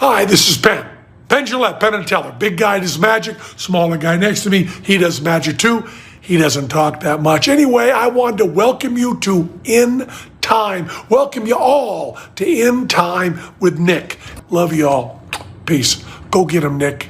Hi, this is Ben. Ben Gillette, Ben and Teller. Big guy does magic, smaller guy next to me, he does magic too. He doesn't talk that much. Anyway, I wanted to welcome you to In Time. Welcome you all to In Time with Nick. Love you all. Peace. Go get him, Nick.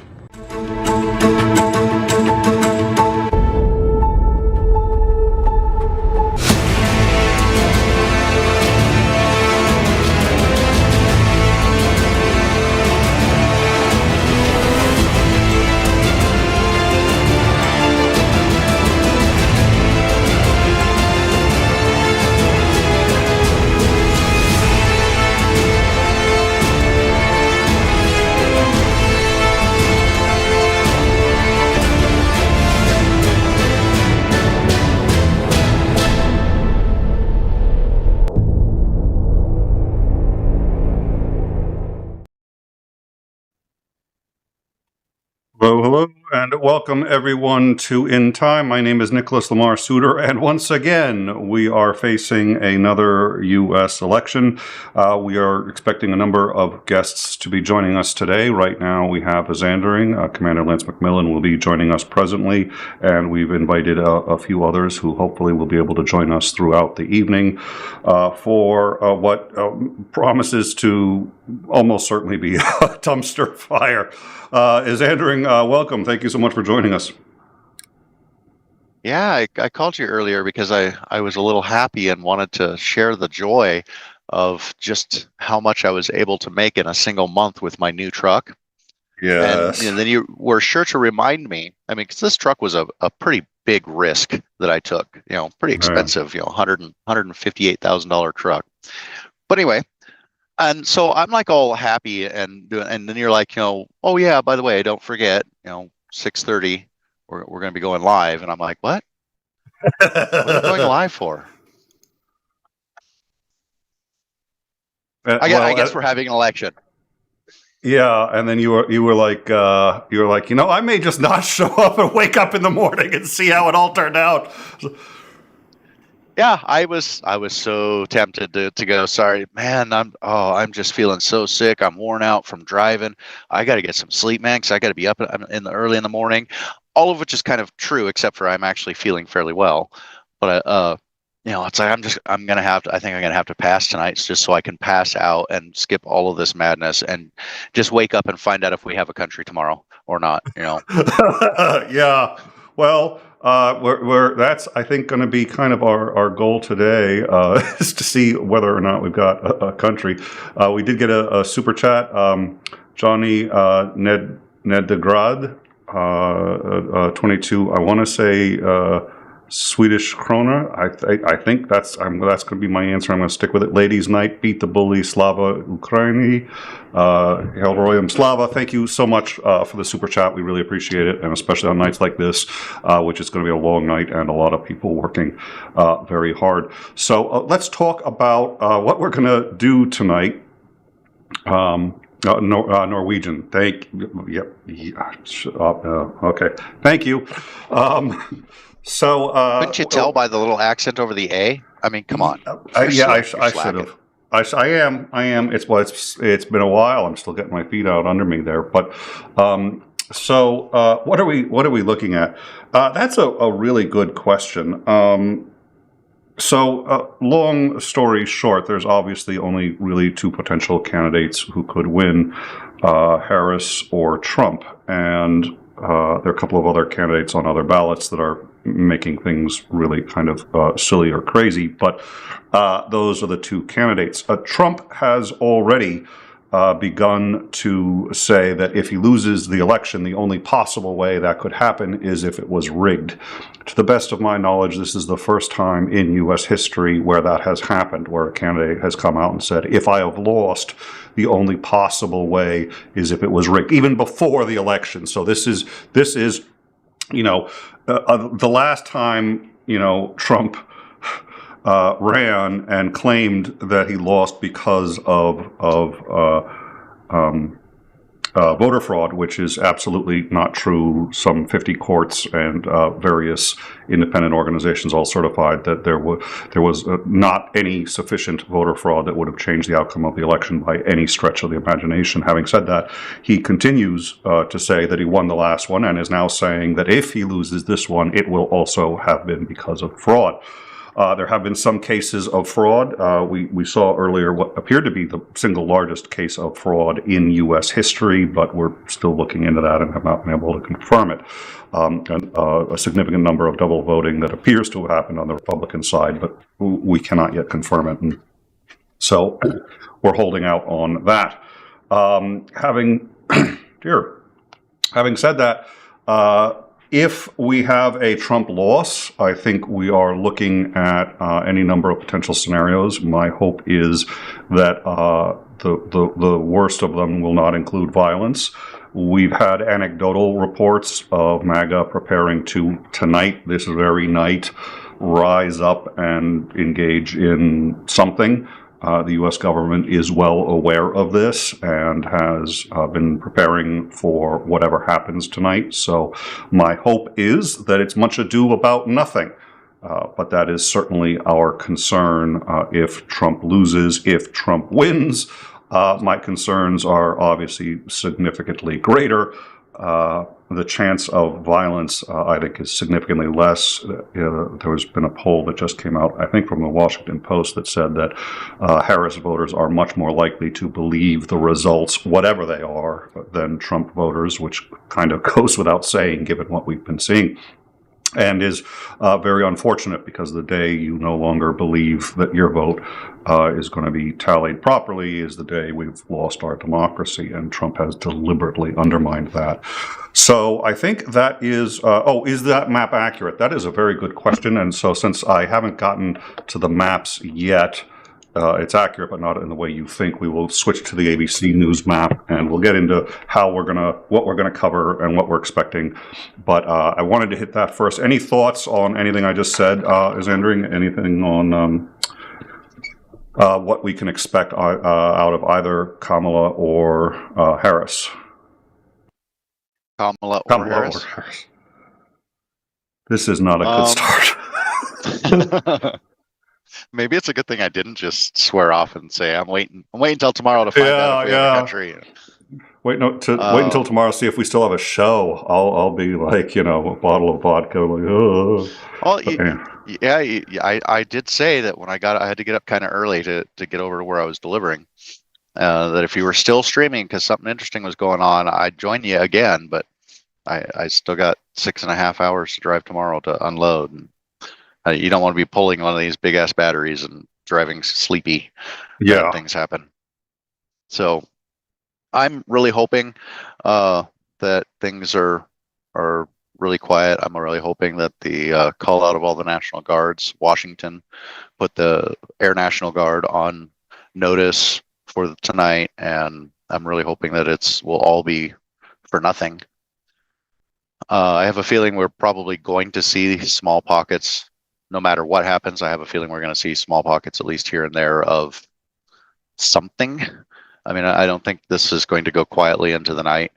Hello, and welcome everyone to In Time. My name is Nicholas Lamar Suter, and once again, we are facing another U.S. election. We are expecting a number of guests to be joining us today. Right now, we have Isandring. Commander Lance McMillan will be joining us presently, and we've invited a few others who hopefully will be able to join us throughout the evening for what promises to almost certainly be a dumpster fire. Isandring, welcome. Thank you so much for joining us. Yeah, I called you earlier because I was a little happy and wanted to share the joy of just how much I was able to make in a single month with my new truck. Yes. And then you were sure to remind me, I mean, because this truck was a pretty big risk that I took, pretty expensive, $158,000 truck. But anyway, and so I'm like all happy and then you're like, oh yeah, by the way, don't forget, 6:30, we're going to be going live. And I'm like, what? What are we going live for? I guess we're having an election. Yeah, and then you were like, I may just not show up and wake up in the morning and see how it all turned out. Yeah, I was so tempted to go, sorry, man, I'm just feeling so sick. I'm worn out from driving. I got to get some sleep, man, because I got to be up early in the morning. All of which is kind of true, except for I'm actually feeling fairly well. But it's like I think I'm gonna have to pass tonight just so I can pass out and skip all of this madness and just wake up and find out if we have a country tomorrow or not. Yeah. Well, that's, I think, going to be kind of our goal today, is to see whether or not we've got a country. We did get a super chat. Johnny Neddegrad, 22. I want to say Swedish krona. I think that's going to be my answer. I'm going to stick with it. Ladies' night, beat the bully, Slava Ukraini, Heroyam Slava. Thank you so much for the super chat. We really appreciate it, and especially on nights like this, which is going to be a long night and a lot of people working very hard. So let's talk about what we're going to do tonight. Norwegian. Thank you. Yep. Okay. Thank you. So couldn't you tell by the little accent over the A? I mean, come on. I should have. I am. It's been a while. I'm still getting my feet out under me there. But so what are we looking at? That's a really good question. So long story short, there's obviously only really two potential candidates who could win, Harris or Trump, and there are a couple of other candidates on other ballots that are making things really kind of silly or crazy, but those are the two candidates. Trump has already begun to say that if he loses the election, the only possible way that could happen is if it was rigged. To the best of my knowledge, this is the first time in U.S. history where that has happened, where a candidate has come out and said, if I have lost, the only possible way is if it was rigged, even before the election. So this is the last time, Trump ran and claimed that he lost because of voter fraud, which is absolutely not true. Some 50 courts and various independent organizations all certified that there was not any sufficient voter fraud that would have changed the outcome of the election by any stretch of the imagination. Having said that, he continues to say that he won the last one and is now saying that if he loses this one, it will also have been because of fraud. There have been some cases of fraud. We saw earlier what appeared to be the single largest case of fraud in U.S. history, but we're still looking into that and have not been able to confirm it. A significant number of double voting that appears to have happened on the Republican side, but we cannot yet confirm it. And so we're holding out on that. Having said that, if we have a Trump loss, I think we are looking at any number of potential scenarios. My hope is that the worst of them will not include violence. We've had anecdotal reports of MAGA preparing to, tonight, this very night, rise up and engage in something. The U.S. government is well aware of this and has been preparing for whatever happens tonight. So my hope is that it's much ado about nothing. But that is certainly our concern if Trump loses. If Trump wins, my concerns are obviously significantly greater. The chance of violence, I think, is significantly less. There's been a poll that just came out, I think, from the Washington Post that said that Harris voters are much more likely to believe the results, whatever they are, than Trump voters, which kind of goes without saying, given what we've been seeing. And is very unfortunate because the day you no longer believe that your vote is going to be tallied properly is the day we've lost our democracy, and Trump has deliberately undermined that. So I think that is, is that map accurate? That is a very good question. And so since I haven't gotten to the maps yet, it's accurate, but not in the way you think. We will switch to the ABC News map, and we'll get into what we're gonna cover and what we're expecting. But I wanted to hit that first. Any thoughts on anything I just said, Isandring? Anything on what we can expect out of either Kamala or Harris? Kamala or Harris? This is not a good start. Maybe it's a good thing I didn't just swear off and say I'm waiting until tomorrow to find out if we have a country. Wait until tomorrow. See if we still have a show. I'll be like, a bottle of vodka. Like, oh. Well, I did say that when I had to get up kind of early to get over to where I was delivering. That if you were still streaming because something interesting was going on, I'd join you again. But I still got 6.5 hours to drive tomorrow to unload. And, you don't want to be pulling one of these big ass batteries and driving sleepy. Yeah, things happen. So I'm really hoping that things are really quiet. I'm really hoping that the call out of all the National Guards, Washington, put the Air National Guard on notice for tonight, and I'm really hoping that will all be for nothing. I have a feeling we're probably going to see small pockets. No matter what happens, I have a feeling we're going to see small pockets, at least here and there, of something. I mean, I don't think this is going to go quietly into the night.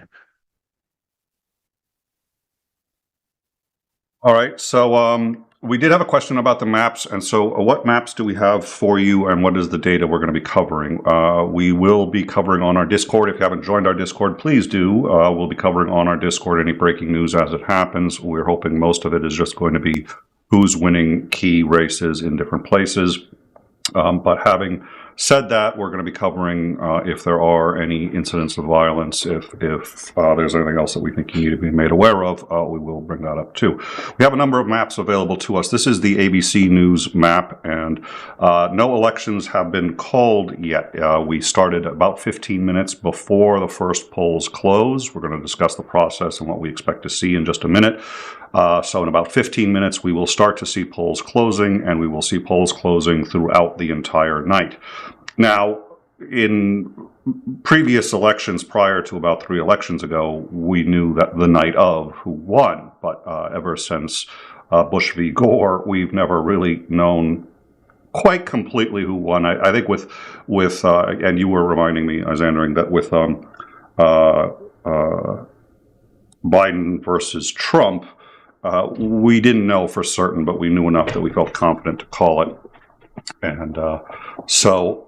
All right. So we did have a question about the maps. And so what maps do we have for you, and what is the data we're going to be covering? We will be covering on our Discord. If you haven't joined our Discord, please do. We'll be covering on our Discord any breaking news as it happens. We're hoping most of it is just going to be who's winning key races in different places. But having said that, we're going to be covering if there are any incidents of violence, if there's anything else that we think you need to be made aware of, we will bring that up too. We have a number of maps available to us. This is the ABC News map, and no elections have been called yet. We started about 15 minutes before the first polls close. We're going to discuss the process and what we expect to see in just a minute. So in about 15 minutes, we will start to see polls closing, and we will see polls closing throughout the entire night. Now, in previous elections prior to about 3 elections ago, we knew that the night of who won. But ever since Bush v. Gore, we've never really known quite completely who won. I think with and you were reminding me, Isandring, that with Biden versus Trump, we didn't know for certain, but we knew enough that we felt confident to call it. And so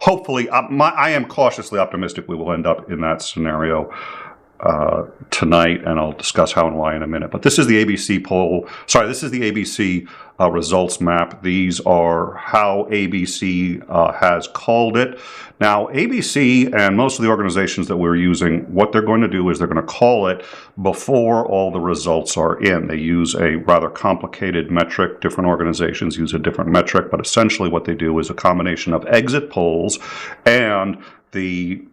hopefully, I am cautiously optimistic we will end up in that scenario tonight, and I'll discuss how and why in a minute. But this is the ABC poll. Sorry, this is the ABC results map. These are how ABC has called it. Now, ABC and most of the organizations that we're using, what they're going to do is they're going to call it before all the results are in. They use a rather complicated metric. Different organizations use a different metric, but essentially what they do is a combination of exit polls and the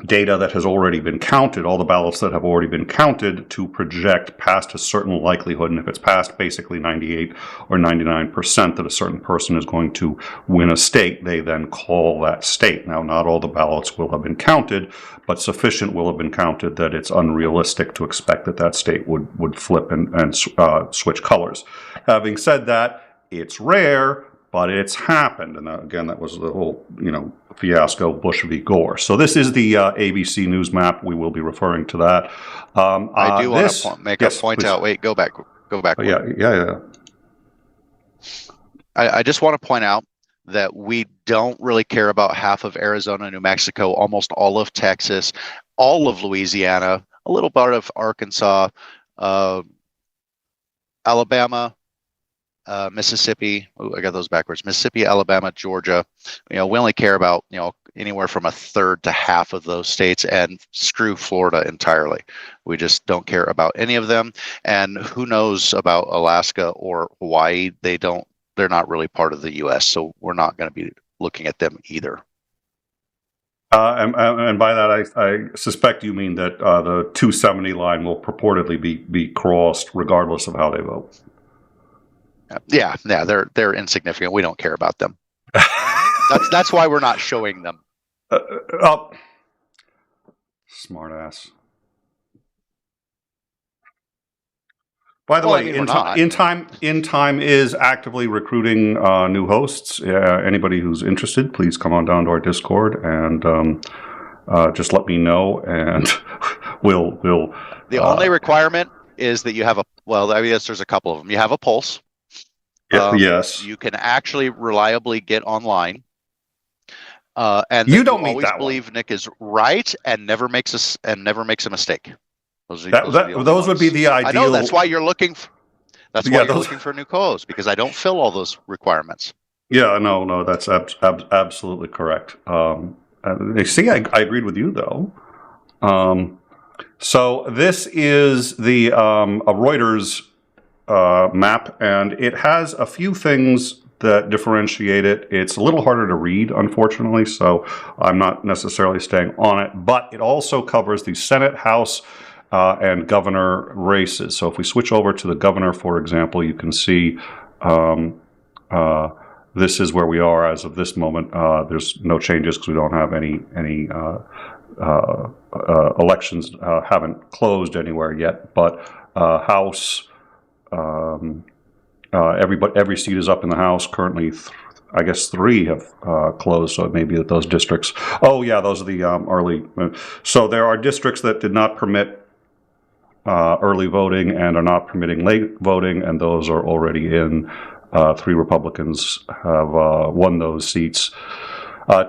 data that has already been counted, all the ballots that have already been counted, to project past a certain likelihood. And if it's past basically 98 or 99% that a certain person is going to win a state, they then call that state. Now, not all the ballots will have been counted, but sufficient will have been counted that it's unrealistic to expect that that state would flip and switch colors. Having said that, it's rare, but it's happened. And again, that was the whole, fiasco, Bush v. Gore. So this is the ABC News map. We will be referring to that. I do want to make a point out. Wait, go back. Yeah. I just want to point out that we don't really care about half of Arizona, New Mexico, almost all of Texas, all of Louisiana, a little part of Arkansas, Alabama, Mississippi. I got those backwards. Mississippi, Alabama, Georgia. We only care about anywhere from a third to half of those states, and screw Florida entirely. We just don't care about any of them. And who knows about Alaska or Hawaii? They're not really part of the U.S., so we're not going to be looking at them either. And by that, I suspect you mean that the 270 line will purportedly be crossed regardless of how they vote. Yeah, they're insignificant. We don't care about them. That's why we're not showing them. Smart ass. By the way, In Time is actively recruiting new hosts. Anybody who's interested, please come on down to our Discord and just let me know, and we'll. The only requirement is that you have there's a couple of them. You have a pulse. Yes. You can actually reliably get online. And you don't always believe Nick is right and never makes a mistake. Those would be the ideal. I know that's why you're looking. Looking for a new co-host, because I don't fill all those requirements. Yeah, no, that's absolutely correct. See, I agreed with you though. So this is the a Reuters map, and it has a few things that differentiate it. It's a little harder to read, unfortunately, so I'm not necessarily staying on it, but it also covers the Senate, House, and governor races. So if we switch over to the governor, for example, you can see this is where we are as of this moment. There's no changes because we don't have any elections haven't closed anywhere yet, but House, every seat is up in the House currently. I guess 3 have closed, so it may be that those districts. Oh yeah, those are the early. So there are districts that did not permit early voting and are not permitting late voting, and those are already in. 3 Republicans have won those seats.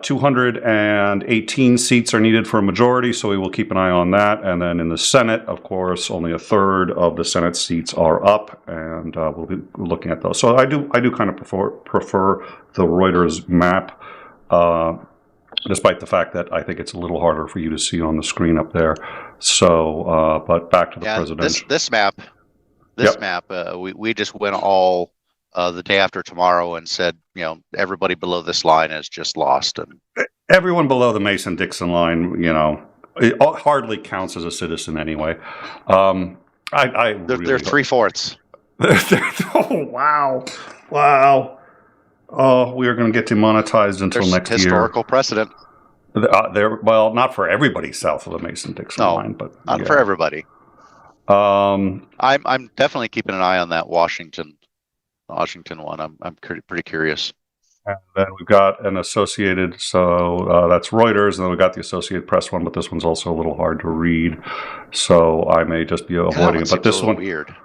218 seats are needed for a majority, so we will keep an eye on that. And then in the Senate, of course, only a third of the Senate seats are up, and we'll be looking at those. So I do kind of prefer the Reuters map, despite the fact that I think it's a little harder for you to see on the screen up there. So, but back to the presidential. This map, we just went all. The day after tomorrow and said, everybody below this line is just lost. And everyone below the Mason-Dixon line, it hardly counts as a citizen anyway. They're 3/4. Oh, wow. Oh, we are going to get demonetized until next year. Historical precedent. Well, not for everybody south of the Mason-Dixon line, but not for everybody. I'm definitely keeping an eye on that Washington one. I'm pretty curious. And then we've got an Associated, so that's Reuters, and then we've got the Associated Press one, but this one's also a little hard to read, so I may just be avoiding it. But this one, weird.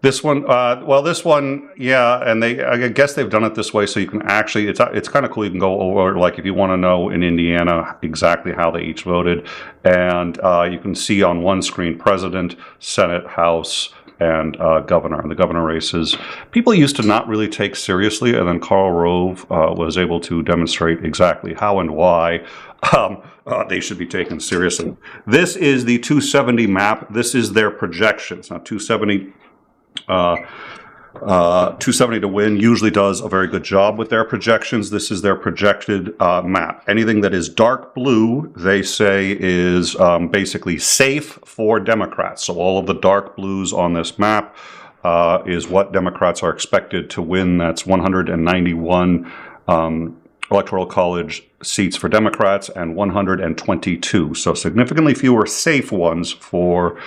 This one, well, this one, yeah, and I guess they've done it this way so you can actually, it's kind of cool. You can go over, like, if you want to know in Indiana exactly how they each voted, and you can see on one screen President, Senate, House, and governor. And the governor races, people used to not really take seriously, and then Karl Rove was able to demonstrate exactly how and why they should be taken seriously. This is the 270 map. This is their projections. Now, 270 to win usually does a very good job with their projections. This is their projected map. Anything that is dark blue, they say, is basically safe for Democrats. So all of the dark blues on this map is what Democrats are expected to win. That's 191 Electoral College seats for Democrats and 122. So significantly fewer safe ones for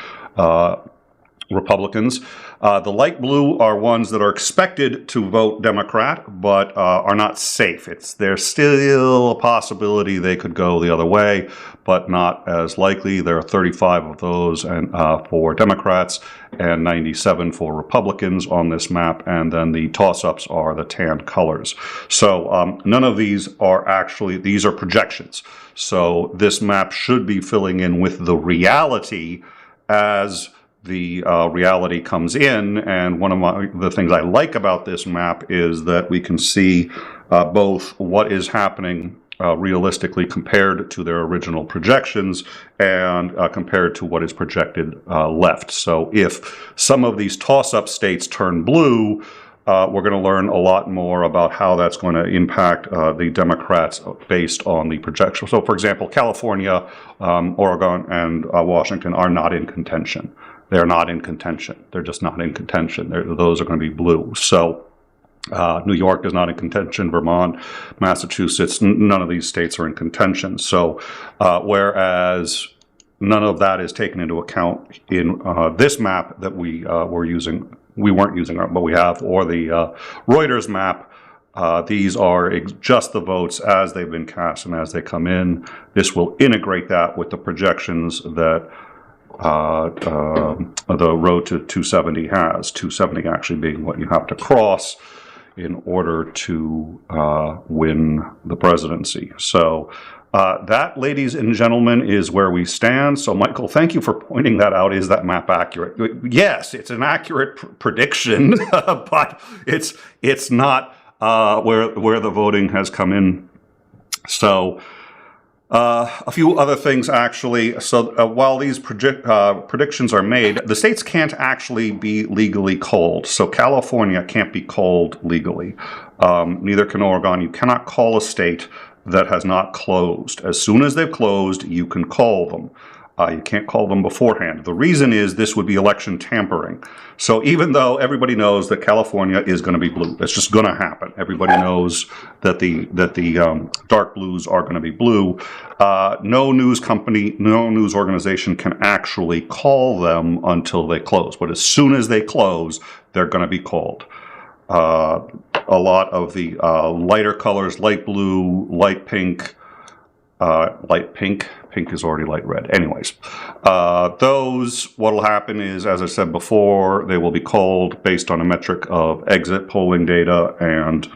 Republicans. The light blue are ones that are expected to vote Democrat, but are not safe. There's still a possibility they could go the other way, but not as likely. There are 35 of those and for Democrats and 97 for Republicans on this map, and then the toss-ups are the tan colors. So none of these are actually, these are projections. So this map should be filling in with the reality as the reality comes in, and one of the things I like about this map is that we can see both what is happening realistically compared to their original projections and compared to what is projected left. So if some of these toss-up states turn blue, we're going to learn a lot more about how that's going to impact the Democrats based on the projection. So, for example, California, Oregon, and Washington are not in contention. They're not in contention. They're just not in contention. Those are going to be blue. So New York is not in contention. Vermont, Massachusetts, none of these states are in contention. So whereas none of that is taken into account in this map that we were using, we weren't using, but we have, or the Reuters map, these are just the votes as they've been cast and as they come in. This will integrate that with the projections that the road to 270 has. 270 actually being what you have to cross in order to win the presidency. So that, ladies and gentlemen, is where we stand. So, Michael, thank you for pointing that out. Is that map accurate? Yes, it's an accurate prediction, but it's not where the voting has come in. So, a few other things, actually. So while these predictions are made, the states can't actually be legally called. So California can't be called legally. Neither can Oregon. You cannot call a state that has not closed. As soon as they've closed, you can call them. You can't call them beforehand. The reason is this would be election tampering. So even though everybody knows that California is going to be blue, it's just going to happen. Everybody knows that the dark blues are going to be blue. No news company, no news organization can actually call them until they close. But as soon as they close, they're going to be called. A lot of the lighter colors, light blue, light pink, pink is already light red. Anyways, those, what will happen is, as I said before, they will be called based on a metric of exit polling data and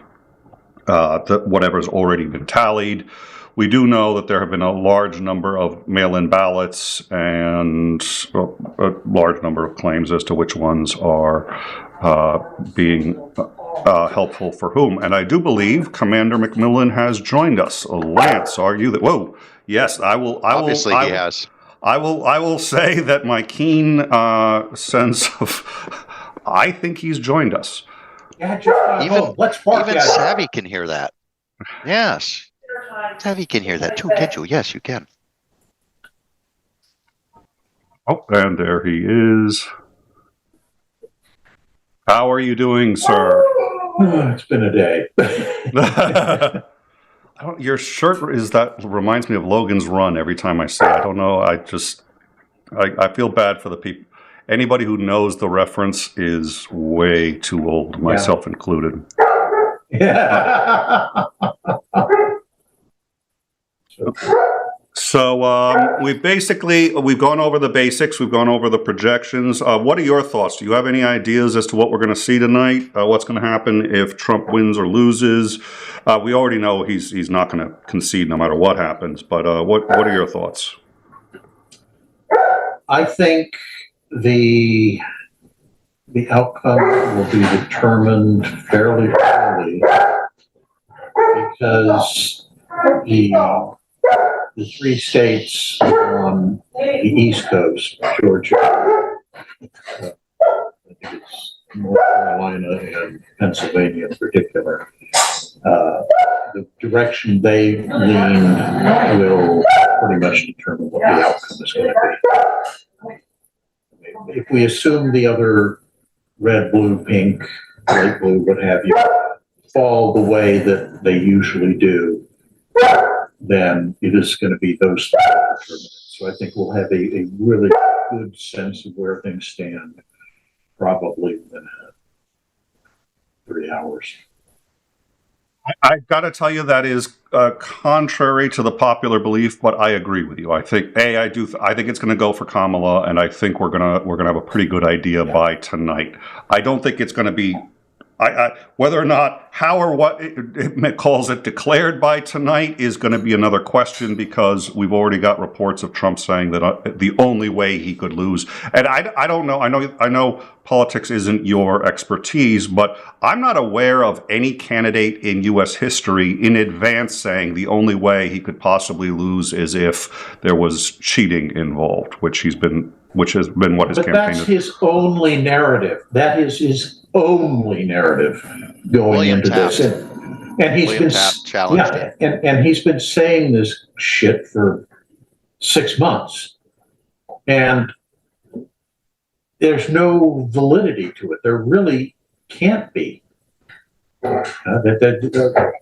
whatever's already been tallied. We do know that there have been a large number of mail-in ballots and a large number of claims as to which ones are being helpful for whom. And I do believe Commander McMillan has joined us. Lance, are you that? Whoa, yes, I will. Obviously, he has. I will say that my keen sense of, I think he's joined us. Yeah, just Even Savvy Savvy can hear that. Yes. Savvy can hear that too, can't you? Yes, you can. Oh, and there he is. How are you doing, sir? It's been a day. Your shirt reminds me of Logan's Run every time I see it. I don't know. I feel bad for the people. Anybody who knows the reference is way too old, myself included. Yeah. So we've gone over the basics. We've gone over the projections. What are your thoughts? Do you have any ideas as to what we're going to see tonight? What's going to happen if Trump wins or loses? We already know he's not going to concede no matter what happens. But what are your thoughts? I think the outcome will be determined fairly early because the three states on the East Coast, Georgia, I think it's North Carolina and Pennsylvania in particular, the direction they lean will pretty much determine what the outcome is going to be. If we assume the other red, blue, pink, light blue, what have you, fall the way that they usually do, then it is going to be those determinants. So I think we'll have a really good sense of where things stand probably within 3 hours. I've got to tell you that is contrary to the popular belief, but I agree with you. I think I think it's going to go for Kamala, and I think we're gonna have a pretty good idea by tonight. I don't think it's going to be. Whether or not, how or what it calls it declared by tonight is going to be another question, because we've already got reports of Trump saying that the only way he could lose, and I don't know, I know politics isn't your expertise, but I'm not aware of any candidate in U.S. history in advance saying the only way he could possibly lose is if there was cheating involved, which has been what his campaign That's is. his only narrative. That is his only narrative going William into Taft. this. And he's William been Taft challenged it. and he's been saying this shit for 6 months. And there's no validity to it. There really can't be.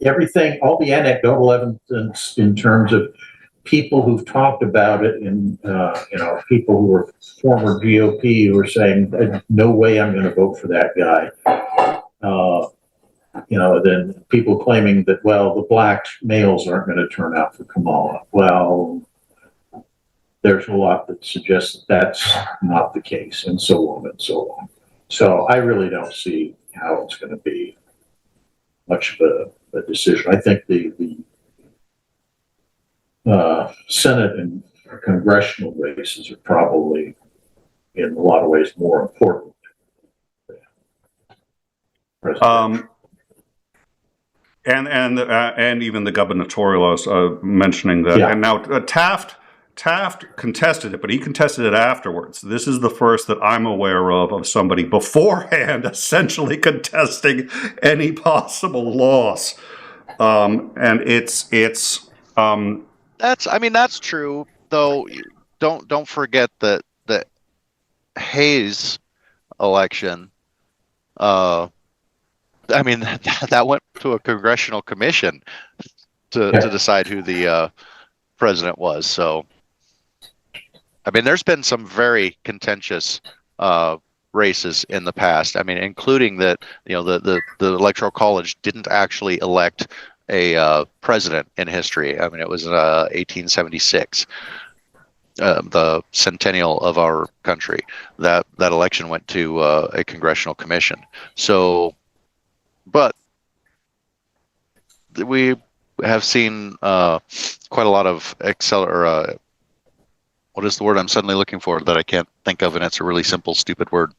Everything, all the anecdotal evidence in terms of people who've talked about it, and people who were former GOP who are saying, "No way, I'm going to vote for that guy." Then people claiming that, well, the black males aren't going to turn out for Kamala. Well, there's a lot that suggests that that's not the case, and so on and so on. So I really don't see how it's going to be much of a decision. I think the Senate and congressional races are probably, in a lot of ways, more important. And even the gubernatorial mentioning that. Yeah. And now Taft contested it, but he contested it afterwards. This is the first that I'm aware of somebody beforehand essentially contesting any possible loss. And that's true, though. Don't forget that the Hayes election, that went to a congressional commission to decide who the president was. So, there's been some very contentious races in the past. Including that, the Electoral College didn't actually elect a president in history. It was 1876, the centennial of our country. That election went to a congressional commission. So, but we have seen quite a lot of what is the word I'm suddenly looking for that I can't think of, and it's a really simple, stupid word.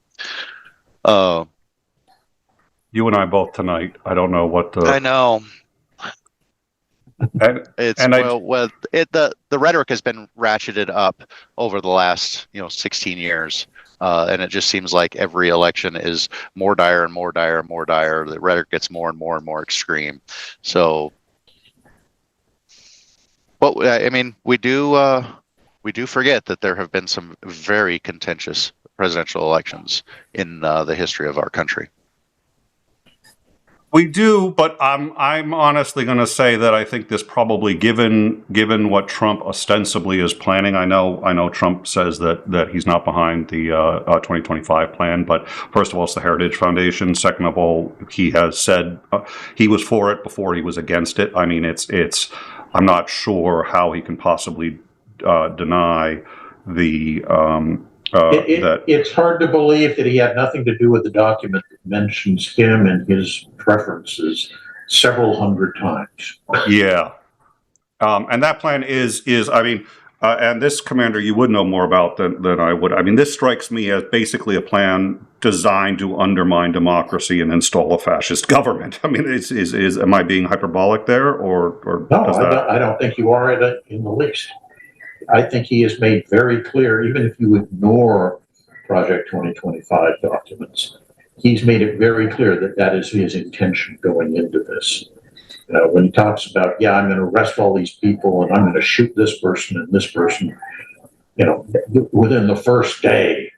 You and I both tonight. I don't know what. I know. The rhetoric has been ratcheted up over the last 16 years, and it just seems like every election is more dire and more dire and more dire. The rhetoric gets more and more and more extreme. So, but we do forget that there have been some very contentious presidential elections in the history of our country. We do, but I'm honestly going to say that I think this probably, given what Trump ostensibly is planning. I know Trump says that he's not behind the 2025 plan, but first of all, it's the Heritage Foundation. Second of all, he has said he was for it before he was against it. I mean, it's. I'm not sure how he can possibly deny the. It's hard to believe that he had nothing to do with the document that mentions him and his preferences several hundred times. Yeah. And that plan is I mean, and this, Commander, you would know more about than I would. I mean, this strikes me as basically a plan designed to undermine democracy and install a fascist government. I mean, am I being hyperbolic there, or no? I don't think you are in the least. I think he has made very clear, even if you ignore Project 2025 documents, he's made it very clear that that is his intention going into this. When he talks about, yeah, I'm going to arrest all these people and I'm going to shoot this person and this person, within the first day.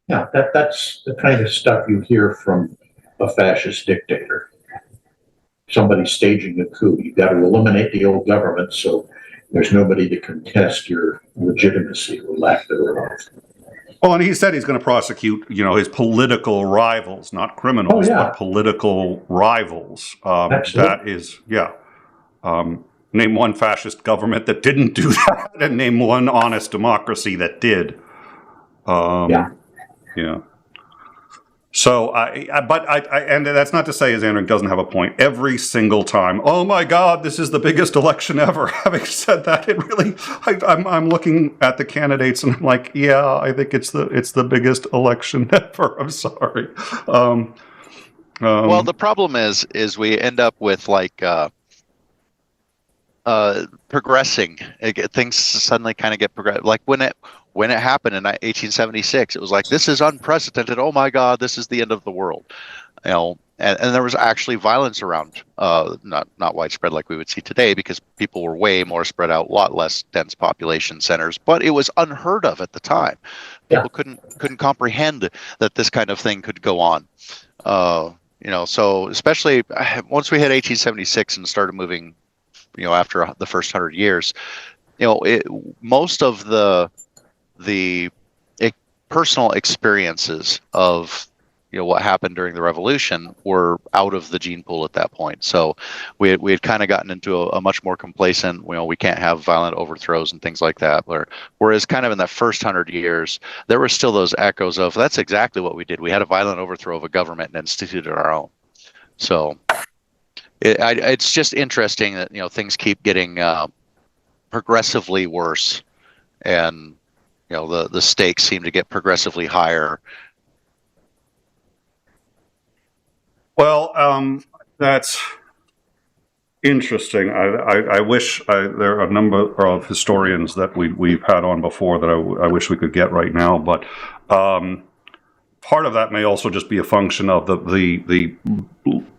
Yeah, that's the kind of stuff you hear from a fascist dictator. Somebody staging a coup. You've got to eliminate the old government so there's nobody to contest your legitimacy or lack thereof. Well, and he said he's going to prosecute, his political rivals, not criminals, but political rivals. That is, name one fascist government that didn't do that, and name one honest democracy that did. Yeah. So, and that's not to say Isandring doesn't have a point. Every single time, oh my God, this is the biggest election ever. Having said that, it really, I'm looking at the candidates and I'm like, yeah, I think it's the biggest election ever. I'm sorry. Well, the problem is we end up with progressing. Things suddenly kind of get progressive. Like when it happened in 1876, it was like, this is unprecedented. Oh my God, this is the end of the world. And there was actually violence around, not widespread like we would see today, because people were way more spread out, a lot less dense population centers. But it was unheard of at the time. People couldn't comprehend that this kind of thing could go on. So especially once we hit 1876 and started moving, after the first 100 years, most of the personal experiences of what happened during the revolution were out of the gene pool at that point. So we had kind of gotten into a much more complacent, we can't have violent overthrows and things like that. Whereas kind of in that first 100 years, there were still those echoes of, that's exactly what we did. We had a violent overthrow of a government and instituted our own. So it's just interesting that things keep getting progressively worse, and the stakes seem to get progressively higher. Well, that's interesting. I wish there are a number of historians that we've had on before that I wish we could get right now, but part of that may also just be a function of the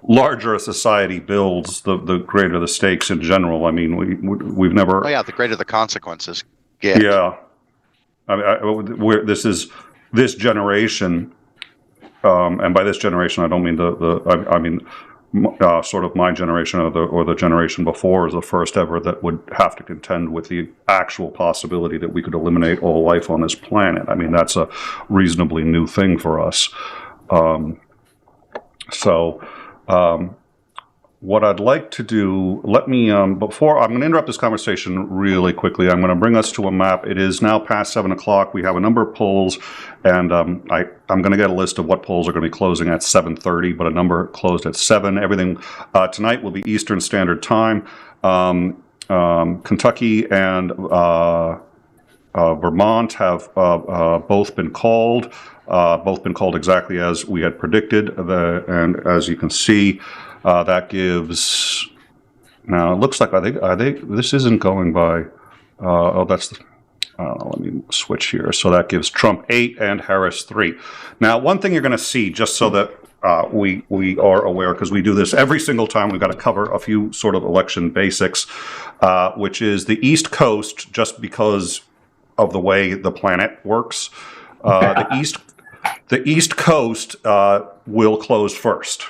larger a society builds, the greater the stakes in general. I mean, we've never. Oh yeah, the greater the consequences get. Yeah, I mean, this generation, and by this generation I don't mean I mean sort of my generation or the generation before is the first ever that would have to contend with the actual possibility that we could eliminate all life on this planet. I mean, that's a reasonably new thing for us. What I'd like to do, before I'm going to interrupt this conversation really quickly, I'm going to bring us to a map. It is now past 7 o'clock. We have a number of polls, and I'm going to get a list of what polls are going to be closing at 7:30, but a number closed at 7. Everything tonight will be Eastern Standard Time. Kentucky and Vermont have both been called exactly as we had predicted, and as you can see, that gives. Now it looks like are they? This isn't going by. That's. I don't know. Let me switch here. So that gives Trump 8 and Harris 3. Now, one thing you're going to see, just so that we are aware, because we do this every single time, we've got to cover a few sort of election basics, which is the East Coast, just because of the way the planet works. The East Coast will close first.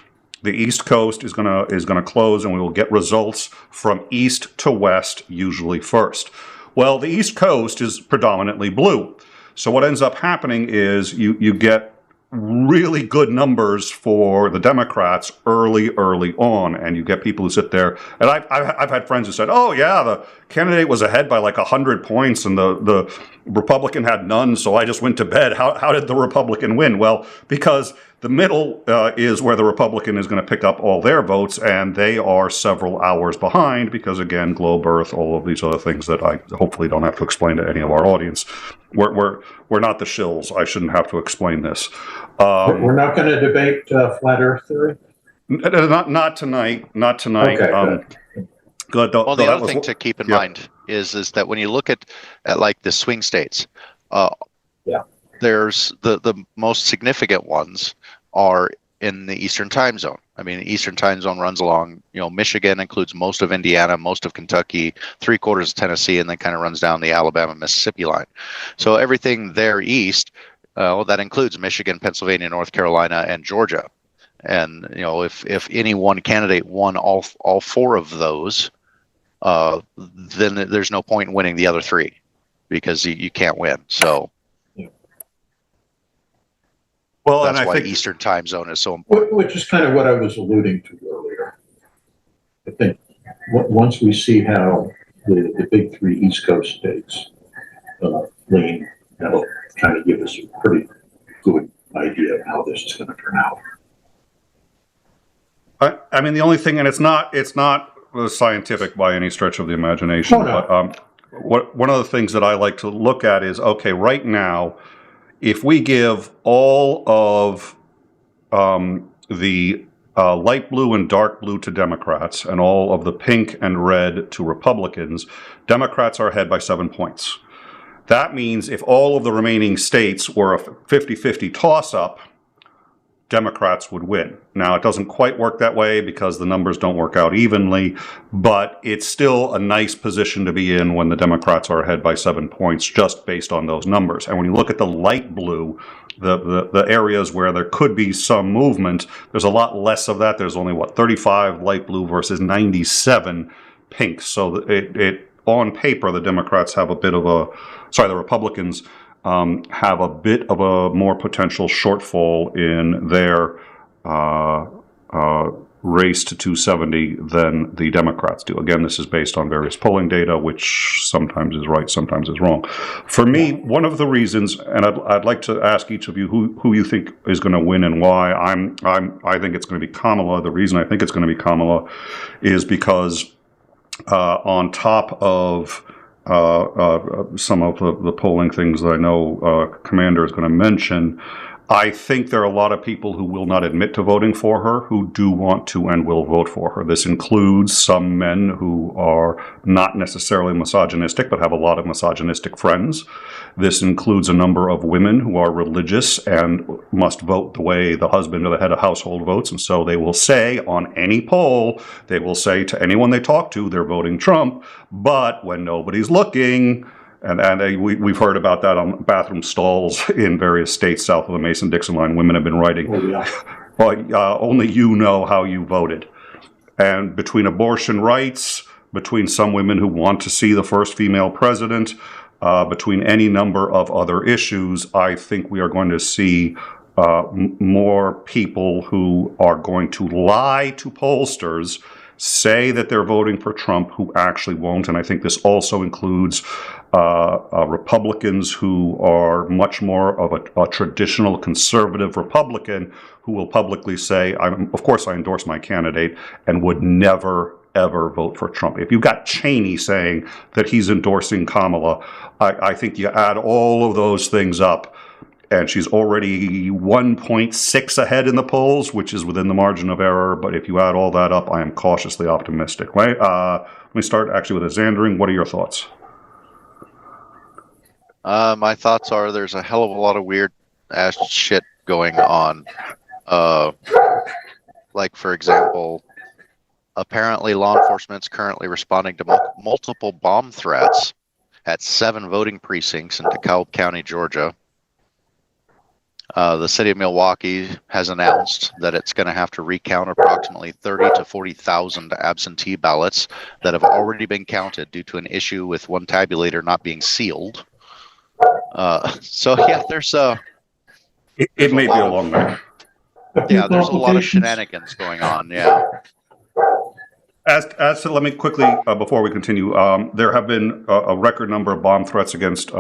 the East Coast is gonna close, and we will get results from east to west, usually first. Well, the East Coast is predominantly blue. So what ends up happening is you get really good numbers for the Democrats early on, and you get people who sit there. And I've had friends who said, "Oh yeah, the candidate was ahead by like 100 points, and the Republican had none, so I just went to bed." How did the Republican win? Well, because the middle is where the Republican is going to pick up all their votes, and they are several hours behind because, again, globe Earth, all of these other things that I hopefully don't have to explain to any of our audience. We're not the shills. I shouldn't have to explain this. We're not going to debate flat Earth theory? Not tonight. Not tonight. Okay, good. Well, the other thing to keep in mind is that when you look at like the swing states, there's the most significant ones are in the Eastern time zone. I mean, the Eastern time zone runs along, Michigan includes most of Indiana, most of Kentucky, 3/4 of Tennessee, and then kind of runs down the Alabama-Mississippi line. So everything there east, that includes Michigan, Pennsylvania, North Carolina, and Georgia. And, if any one candidate won all four of those, then there's no point in winning the other three because you can't win. So. Well, that's and why I think Eastern time zone is so important. Which is kind of what I was alluding to earlier. I think once we see how the big three East Coast states lean, that'll kind of give us a pretty good idea of how this is going to turn out. I mean, the only thing, and it's not scientific by any stretch of the imagination, but one of the things that I like to look at is, okay, right now, if we give all of the light blue and dark blue to Democrats and all of the pink and red to Republicans, Democrats are ahead by 7 points. That means if all of the remaining states were a 50-50 toss-up, Democrats would win. Now, it doesn't quite work that way because the numbers don't work out evenly, but it's still a nice position to be in when the Democrats are ahead by 7 points just based on those numbers. And when you look at the light blue, the areas where there could be some movement, there's a lot less of that. There's only, 35 light blue versus 97 pink. So it on paper, the Democrats have the Republicans have a bit of a more potential shortfall in their race to 270 than the Democrats do. Again, this is based on various polling data, which sometimes is right, sometimes is wrong. For me, one of the reasons, and I'd like to ask each of you who you think is going to win and why. I think it's going to be Kamala. The reason I think it's going to be Kamala is because on top of some of the polling things that I know Commander is going to mention, I think there are a lot of people who will not admit to voting for her who do want to and will vote for her. This includes some men who are not necessarily misogynistic but have a lot of misogynistic friends. This includes a number of women who are religious and must vote the way the husband or the head of household votes, and so they will say on any poll, they will say to anyone they talk to, they're voting Trump, but when nobody's looking, and we've heard about that on bathroom stalls in various states south of the Mason-Dixon line. Women have been writing, well, only you know how you voted. And between abortion rights, between some women who want to see the first female president, between any number of other issues, I think we are going to see more people who are going to lie to pollsters, say that they're voting for Trump, who actually won't. And I think this also includes Republicans who are much more of a traditional conservative Republican who will publicly say, of course I endorse my candidate, and would never, ever vote for Trump. If you've got Cheney saying that he's endorsing Kamala, I think you add all of those things up, and she's already 1.6 ahead in the polls, which is within the margin of error. But if you add all that up, I am cautiously optimistic. Right? Let me start actually with Isandring. What are your thoughts? My thoughts are there's a hell of a lot of weird ass shit going on. Like, for example, apparently law enforcement's currently responding to multiple bomb threats at 7 voting precincts in DeKalb County, Georgia. The city of Milwaukee has announced that it's going to have to recount approximately 30 to 40,000 absentee ballots that have already been counted due to an issue with one tabulator not being sealed. So yeah, there's It may be a long night. yeah, there's a lot of shenanigans going on. Yeah. As to, let me quickly, before we continue, there have been a record number of bomb threats against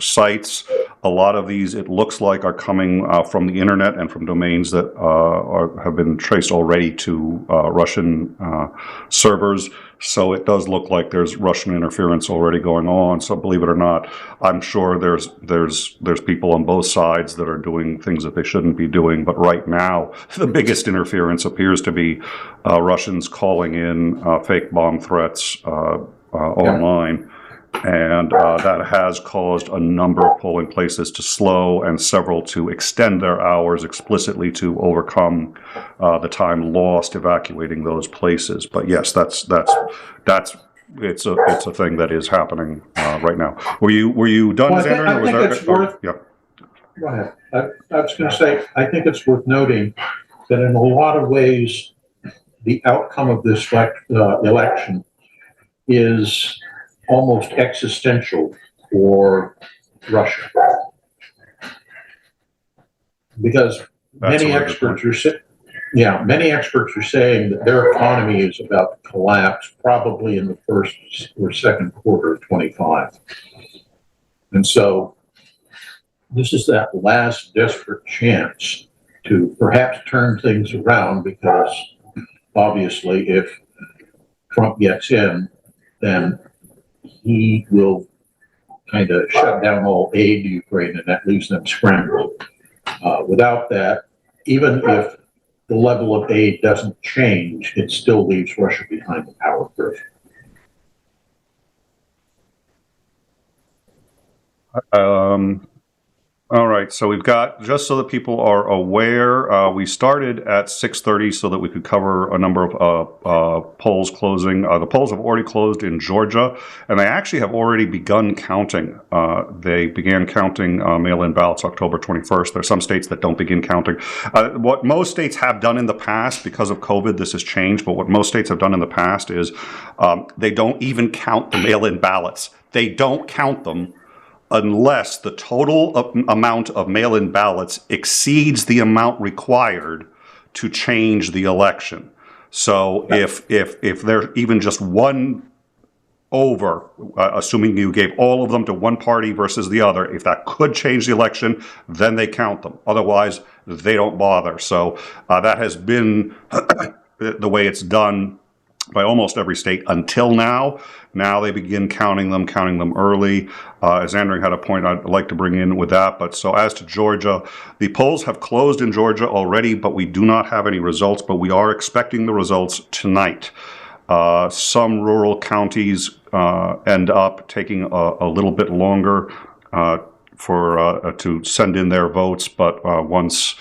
sites. A lot of these, it looks like, are coming from the internet and from domains that have been traced already to Russian servers. So it does look like there's Russian interference already going on. So believe it or not, I'm sure there's people on both sides that are doing things that they shouldn't be doing. But right now, the biggest interference appears to be Russians calling in fake bomb threats online. And that has caused a number of polling places to slow and several to extend their hours explicitly to overcome the time lost evacuating those places. But yes, it's a thing that is happening right now. Were you done, Well, Isandring? I think it's worth. Yeah. Go ahead. I was going to say, I think it's worth noting that in a lot of ways, the outcome of this election is almost existential for Russia, because many experts are saying that their economy is about to collapse probably in the first or second quarter of 25. And so this is that last desperate chance to perhaps turn things around, because obviously if Trump gets in, then he will kind of shut down all aid to Ukraine, and that leaves them scrambling. Without that, even if the level of aid doesn't change, it still leaves Russia behind the power curve. All right, so we've got, just so that people are aware, we started at 6:30 so that we could cover a number of polls closing. The polls have already closed in Georgia, and they actually have already begun counting. They began counting mail-in ballots October 21st. There are some states that don't begin counting. What most states have done in the past, because of COVID, this has changed, but what most states have done in the past is they don't even count the mail-in ballots. They don't count them unless the total amount of mail-in ballots exceeds the amount required to change the election. So if there's even just one over, assuming you gave all of them to one party versus the other, if that could change the election, then they count them. Otherwise, they don't bother. So that has been the way it's done by almost every state until now. Now they begin counting them early. As Isandring had a point I'd like to bring in with that. But so as to Georgia, the polls have closed in Georgia already, but we do not have any results, but we are expecting the results tonight. Some rural counties end up taking a little bit longer to send in their votes, but once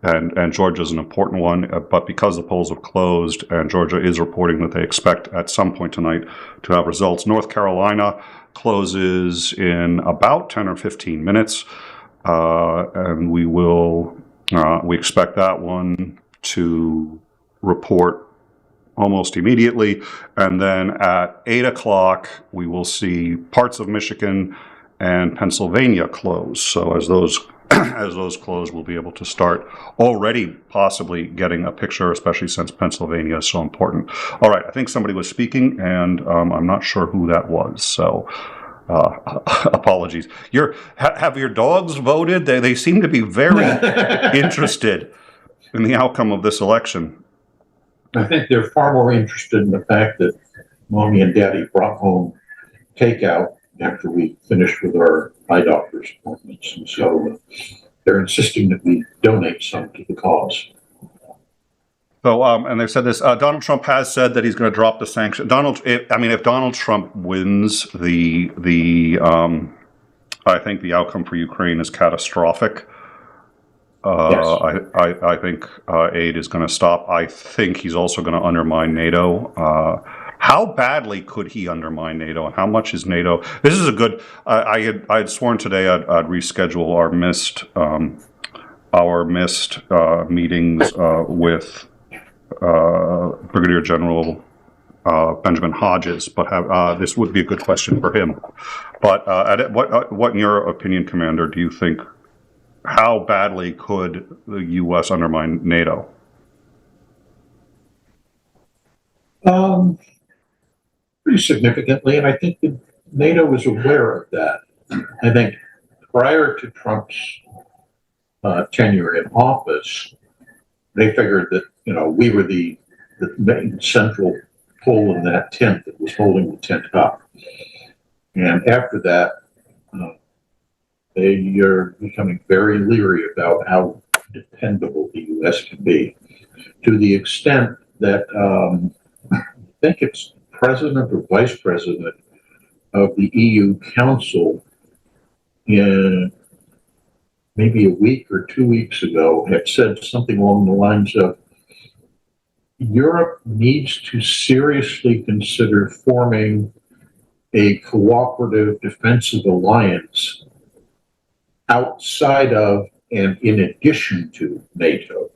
and Georgia is an important one, but because the polls have closed and Georgia is reporting that they expect at some point tonight to have results. North Carolina closes in about 10 or 15 minutes, and we expect that one to report almost immediately. And then at 8 o'clock, we will see parts of Michigan and Pennsylvania close. So as those close, we'll be able to start already possibly getting a picture, especially since Pennsylvania is so important. All right, I think somebody was speaking, and I'm not sure who that was, so apologies. Have your dogs voted? They seem to be very interested in the outcome of this election. I think they're far more interested in the fact that Mommy and Daddy brought home takeout after we finished with our eye doctor's appointments. And so they're insisting that we donate some to the cause. So, and they've said this, Donald Trump has said that he's going to drop the sanction. If Donald Trump wins I think the outcome for Ukraine is catastrophic. Yes. I think aid is going to stop. I think he's also going to undermine NATO. How badly could he undermine NATO, and how much is NATO? This is a good. I had sworn today I'd reschedule our missed our missed meetings with Brigadier General Benjamin Hodges, but this would be a good question for him. But what, in your opinion, Commander, do you think, how badly could the U.S. undermine NATO? Pretty significantly, and I think that NATO is aware of that. I think prior to Trump's tenure in office, they figured that, you know, we were the main central pole in that tent that was holding the tent up. And after that, they are becoming very leery about how dependable the U.S. can be, to the extent that I think it's president or vice president of the EU Council, in maybe a week or 2 weeks ago, had said something along the lines of, Europe needs to seriously consider forming a cooperative defensive alliance outside of and in addition to NATO,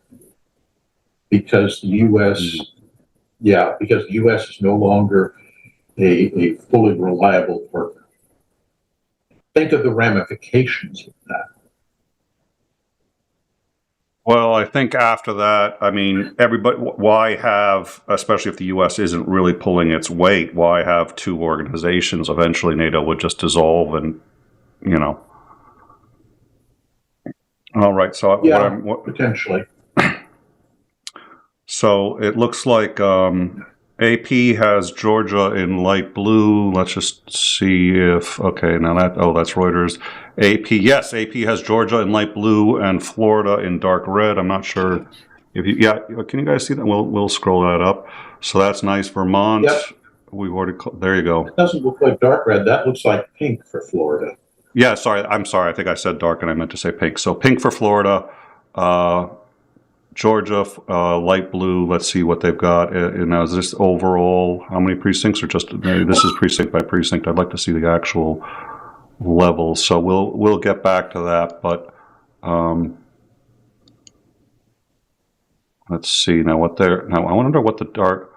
because the U.S. because the U.S. is no longer a fully reliable partner. Think of the ramifications of that. Well, I think after that, I mean, everybody, why have, especially if the U.S. isn't really pulling its weight, why have two organizations? Eventually NATO would just dissolve and, you know. All right, so potentially. So it looks like AP has Georgia in light blue. Let's just see if, okay, now that's Reuters. Yes, AP has Georgia in light blue and Florida in dark red. I'm not sure if can you guys see that? We'll scroll that up. So that's nice. Vermont. Yep. We've already, there you go. It doesn't look like dark red. That looks like pink for Florida. Yeah, I'm sorry. I think I said dark and I meant to say pink. So pink for Florida. Georgia, light blue. Let's see what they've got. Now, is this overall how many precincts, or just this is precinct by precinct? I'd like to see the actual levels. So we'll get back to that. But let's see now what they're now. I wonder what the dark.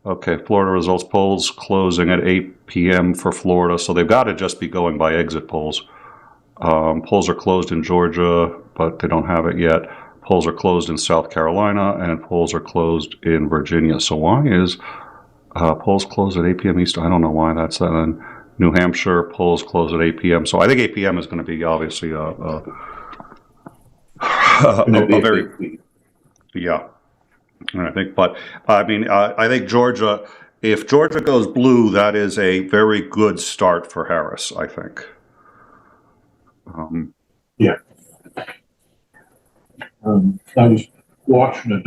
Okay, Florida results polls closing at 8 p.m. for Florida. So they've got to just be going by exit polls. Polls are closed in Georgia, but they don't have it yet. Polls are closed in South Carolina, and polls are closed in Virginia. So why is polls closed at 8 p.m. Eastern? I don't know why that's that. And New Hampshire, polls closed at 8 p.m. So I think 8 p.m. is going to be obviously a very, yeah. I think, but I mean, I think Georgia, if Georgia goes blue, that is a very good start for Harris, I think. Yeah. I was watching a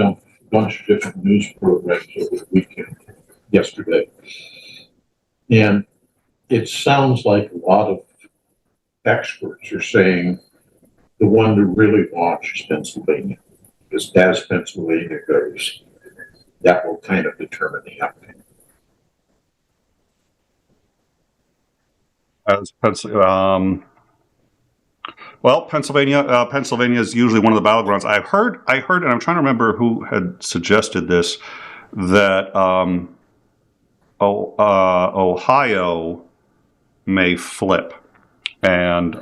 bunch of different news programs over the weekend, yesterday, and it sounds like a lot of experts are saying the one to really watch is Pennsylvania, because as Pennsylvania goes, that will kind of determine the outcome. As well, Pennsylvania is usually one of the battlegrounds. I heard, and I'm trying to remember who had suggested this, that Ohio may flip, and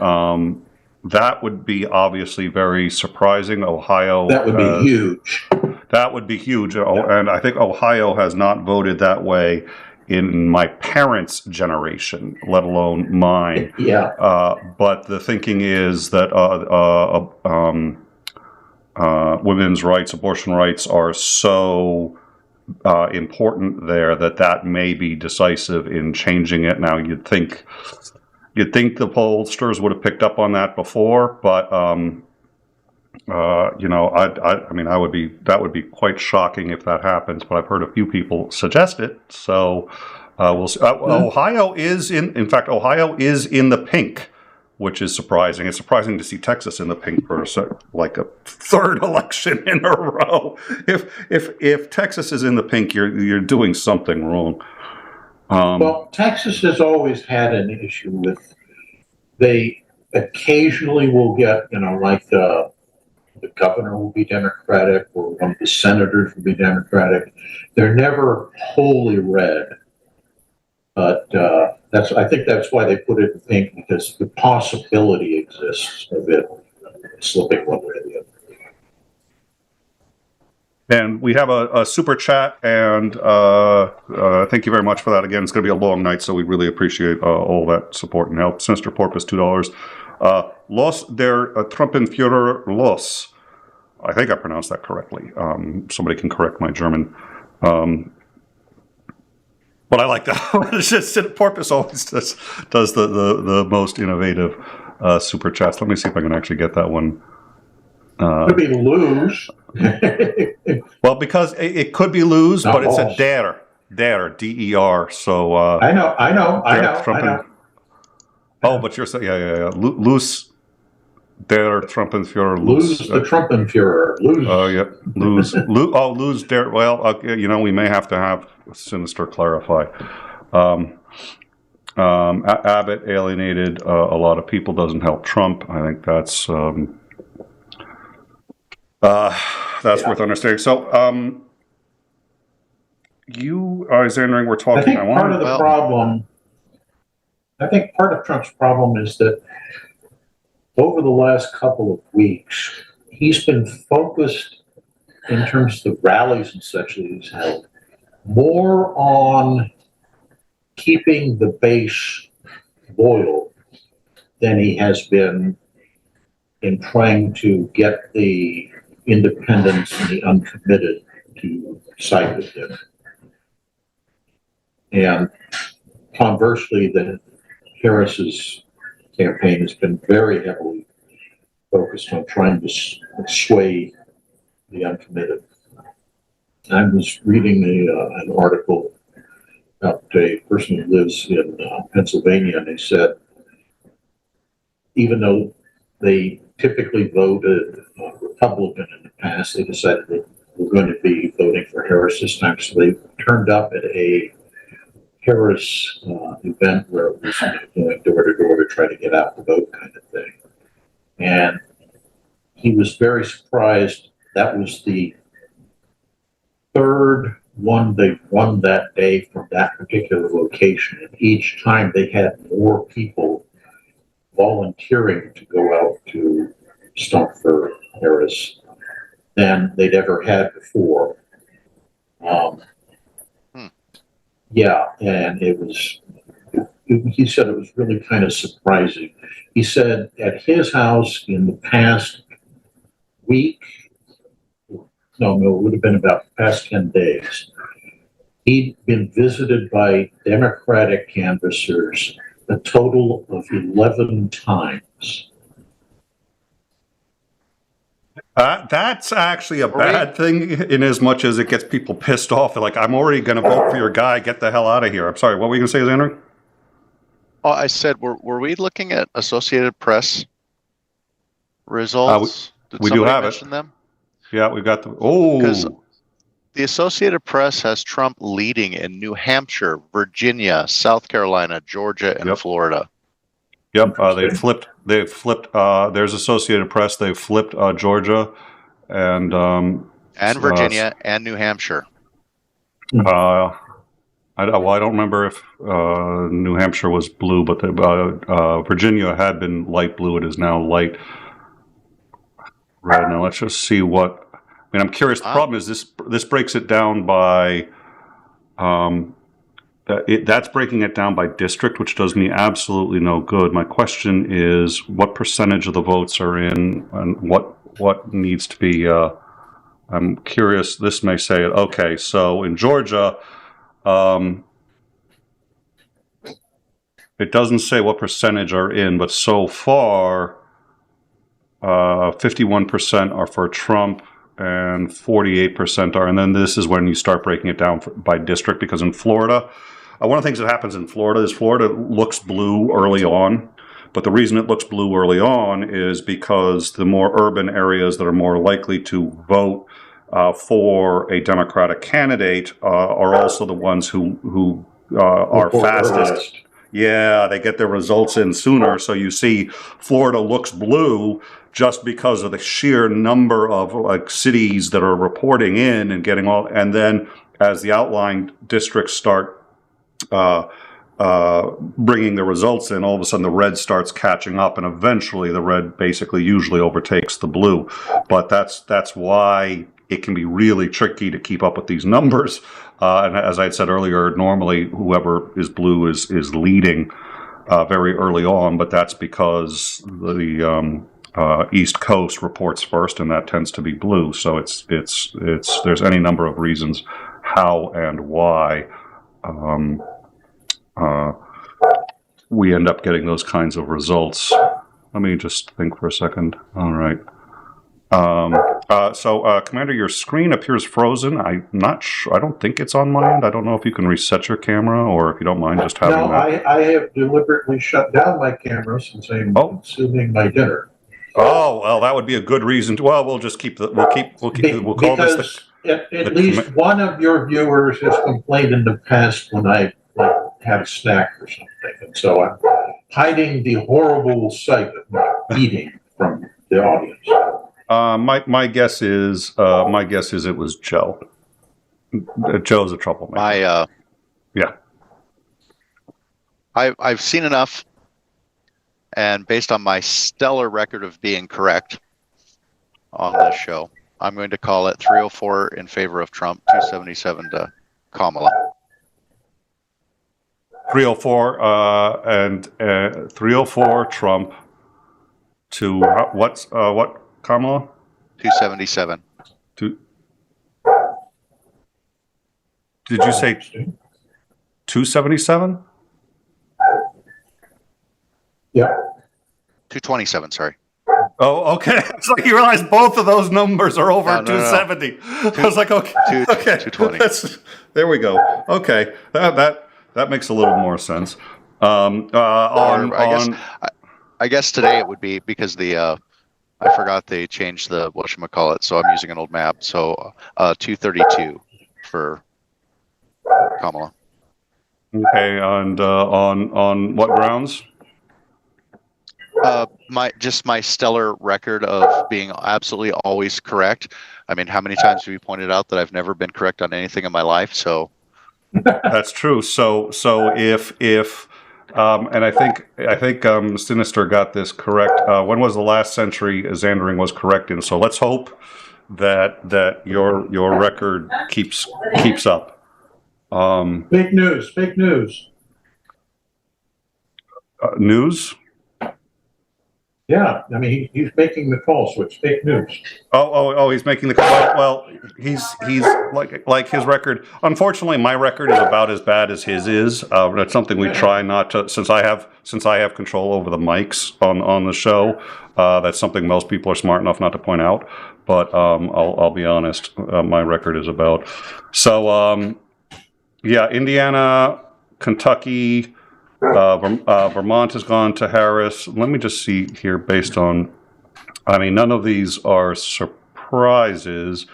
that would be obviously very surprising. Ohio. That would be huge. That would be huge, and I think Ohio has not voted that way in my parents' generation, let alone mine. Yeah. But the thinking is that women's rights, abortion rights, are so important there that may be decisive in changing it. Now, you'd think the pollsters would have picked up on that before, but you know, I mean, that would be quite shocking if that happens. But I've heard a few people suggest it, so we'll see. Ohio is in fact, Ohio is in the pink, which is surprising. It's surprising to see Texas in the pink for like a third election in a row. If Texas is in the pink, you're doing something wrong. Well, Texas has always had an issue with, they occasionally will get, you know, like the governor will be Democratic or one of the senators will be Democratic. They're never wholly red. But I think that's why they put it in pink, because the possibility exists of it slipping one way or the other. And we have a super chat, and thank you very much for that. Again, it's going to be a long night, so we really appreciate all that support and help. Sinister Porpoise, $2. Los der Trumpenführer Los. I think I pronounced that correctly. Somebody can correct my German. But I like that. It's just Porpoise always does the most innovative super chats. Let me see if I can actually get that one. Could be lose. Well, because it could be lose, Not but it's lost. a der, D-E-R. So I know. Oh, but you're saying yeah. Lose der Trumpenführer. Lose the Trumpenführer. Lose. Oh, yeah. Lose. Lose der. Well, we may have to have Sinister clarify. Abbott alienated a lot of people, doesn't help Trump. I think that's worth understanding. So, you, Isandring, were talking. I think part of the problem. I think part of Trump's problem is that over the last couple of weeks, he's been focused in terms of the rallies and such that he's held more on keeping the base loyal than he has been in trying to get the independents and the uncommitted to side with him. And conversely, Harris's campaign has been very heavily focused on trying to sway the uncommitted. I was reading an article about a person who lives in Pennsylvania, and they said even though they typically voted Republican in the past, they decided that we're going to be voting for Harris this time. So they turned up at a Harris event where it was going door to door to try to get out the vote kind of thing. And he was very surprised. That was the third one they won that day from that particular location. And each time they had more people volunteering to go out to stump for Harris than they'd ever had before. Yeah, and he said it was really kind of surprising. He said at his house in the past week, no, it would have been about the past 10 days, he'd been visited by Democratic canvassers a total of 11 times. That's actually a bad thing in as much as it gets people pissed off. They're like, I'm already going to vote for your guy. Get the hell out of here. I'm sorry. What were you going to say, Xander? Oh, I said, were we looking at Associated Press results? We do have mention them? Yeah, we've got because the Associated Press has Trump leading in New Hampshire, Virginia, South Carolina, Georgia, and Florida. Yep, they've flipped. There's Associated Press. They've flipped Georgia and Virginia and New Hampshire. I don't remember if New Hampshire was blue, but Virginia had been light blue. It is now light red. Now let's just see what. I mean, I'm curious. The problem is this breaks it down by. That's breaking it down by district, which does me absolutely no good. My question is, what percentage of the votes are in, and what needs to be? I'm curious. This may say it. Okay, so in Georgia, it doesn't say what percentage are in, but so far, 51% are for Trump and 48% are. And then this is when you start breaking it down by district, because in Florida. One of the things that happens in Florida is Florida looks blue early on, but the reason it looks blue early on is because the more urban areas that are more likely to vote for a Democratic candidate are also the ones who are fastest. Yeah, they get their results in sooner. So you see Florida looks blue just because of the sheer number of like cities that are reporting in and getting all, and then as the outlying districts start bringing the results in, all of a sudden the red starts catching up, and eventually the red basically usually overtakes the blue. But that's why it can be really tricky to keep up with these numbers. And as I had said earlier, normally whoever is blue is leading very early on, but that's because the East Coast reports first, and that tends to be blue. So it's there's any number of reasons how and why we end up getting those kinds of results. Let me just think for a second. All right. So, Commander, your screen appears frozen. I'm not sure. I don't think it's on my end. I don't know if you can reset your camera, or if you don't mind just having No, that. I have deliberately shut down my camera since I'm consuming my dinner. Oh, well, that would be a good reason to. Well, we'll just keep the. We'll call this the. At least one of your viewers has complained in the past when I had a snack or something, and so I'm hiding the horrible sight of my eating from the audience. My guess is it was Joe. Joe's a troublemaker. Yeah. I've seen enough, and based on my stellar record of being correct on this show, I'm going to call it 304 in favor of Trump, 277 to Kamala. 304 and 304 Trump to what Kamala? 277. Did you say 277? Yeah. 227, sorry. Oh, okay. It's like you realize both of those numbers are over 270. No. I was like, okay, 220. There we go. Okay, that makes a little more sense. I guess today it would be because I forgot they changed the whatchamacallit, so I'm using an old map. So 232 for Kamala. Okay, and on what grounds? My stellar record of being absolutely always correct. I mean, how many times have you pointed out that I've never been correct on anything in my life? So that's true. So if and I think Sinister got this correct. When was the last century Isandring was correct in? So let's hope that your record keeps up. Fake news. News? Yeah, I mean he's making the call, so it's fake news. Oh, he's making the call. Well, he's like his record. Unfortunately, my record is about as bad as his is. That's something we try not to. Since I have control over the mics on the show, that's something most people are smart enough not to point out. But I'll be honest, my record is about. So yeah, Indiana, Kentucky. Vermont has gone to Harris. Let me just see here based on, I mean, none of these are surprises.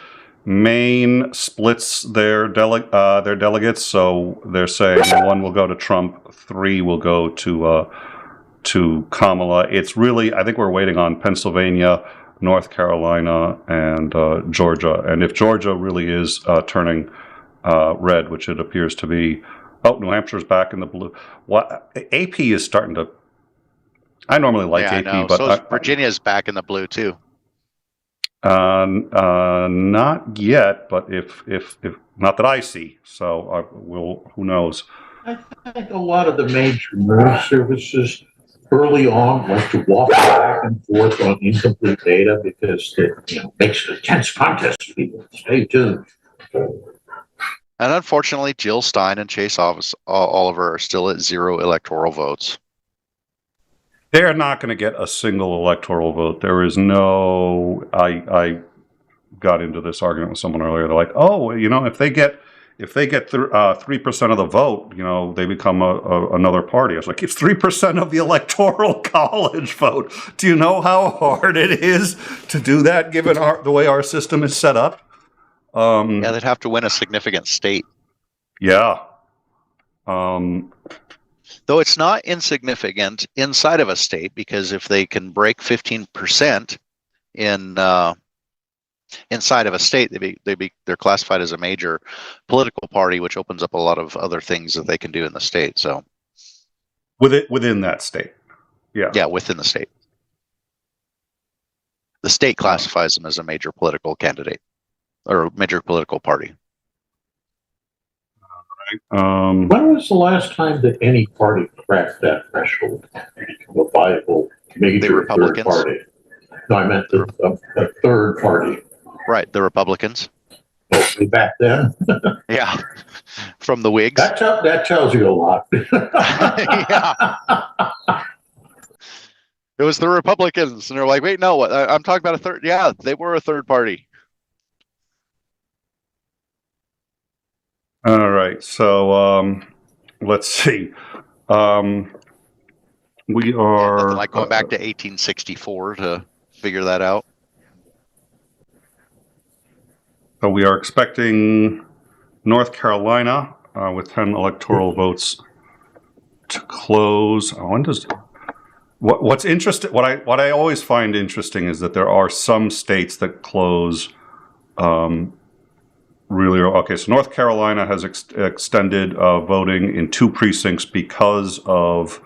Maine splits their delegates, so they're saying 1 will go to Trump, 3 will go to Kamala. It's really, I think we're waiting on Pennsylvania, North Carolina, and Georgia. And if Georgia really is turning red, which it appears to be, oh, New Hampshire's back in the blue. What AP is starting to. I normally like AP, know. but So Virginia's back in the blue too. Not yet, but if not that I see. So who knows? I think a lot of the major news services early on like to walk back and forth on incomplete data because it makes it a tense contest for people. Stay tuned. And unfortunately, Jill Stein and Chase Oliver are still at 0 electoral votes. They're not going to get a single electoral vote. There is no. I got into this argument with someone earlier. They're like, oh, if they get 3% of the vote, they become another party. I was like, it's 3% of the electoral college vote. Do you know how hard it is to do that, given the way our system is set up? Yeah, they'd have to win a significant state. Yeah. Though it's not insignificant inside of a state, because if they can break 15% in inside of a state, they're classified as a major political party, which opens up a lot of other things that they can do in the state. So within that state, yeah, within the state, the state classifies them as a major political candidate or major political party. When was the last time that any party cracked that threshold to become a viable major third party? No, I meant a third party. Right, the Republicans. Way back then. Yeah, from the Whigs. That tells you a lot. Yeah. It was the Republicans, and they're like, wait, no, I'm talking about a third. Yeah, they were a third party. All right, so let's see. We are nothing like going back to 1864 to figure that out. So we are expecting North Carolina with 10 electoral votes to close. When does what's interesting? What I always find interesting is that there are some states that close. Really, okay. So North Carolina has extended voting in 2 precincts because of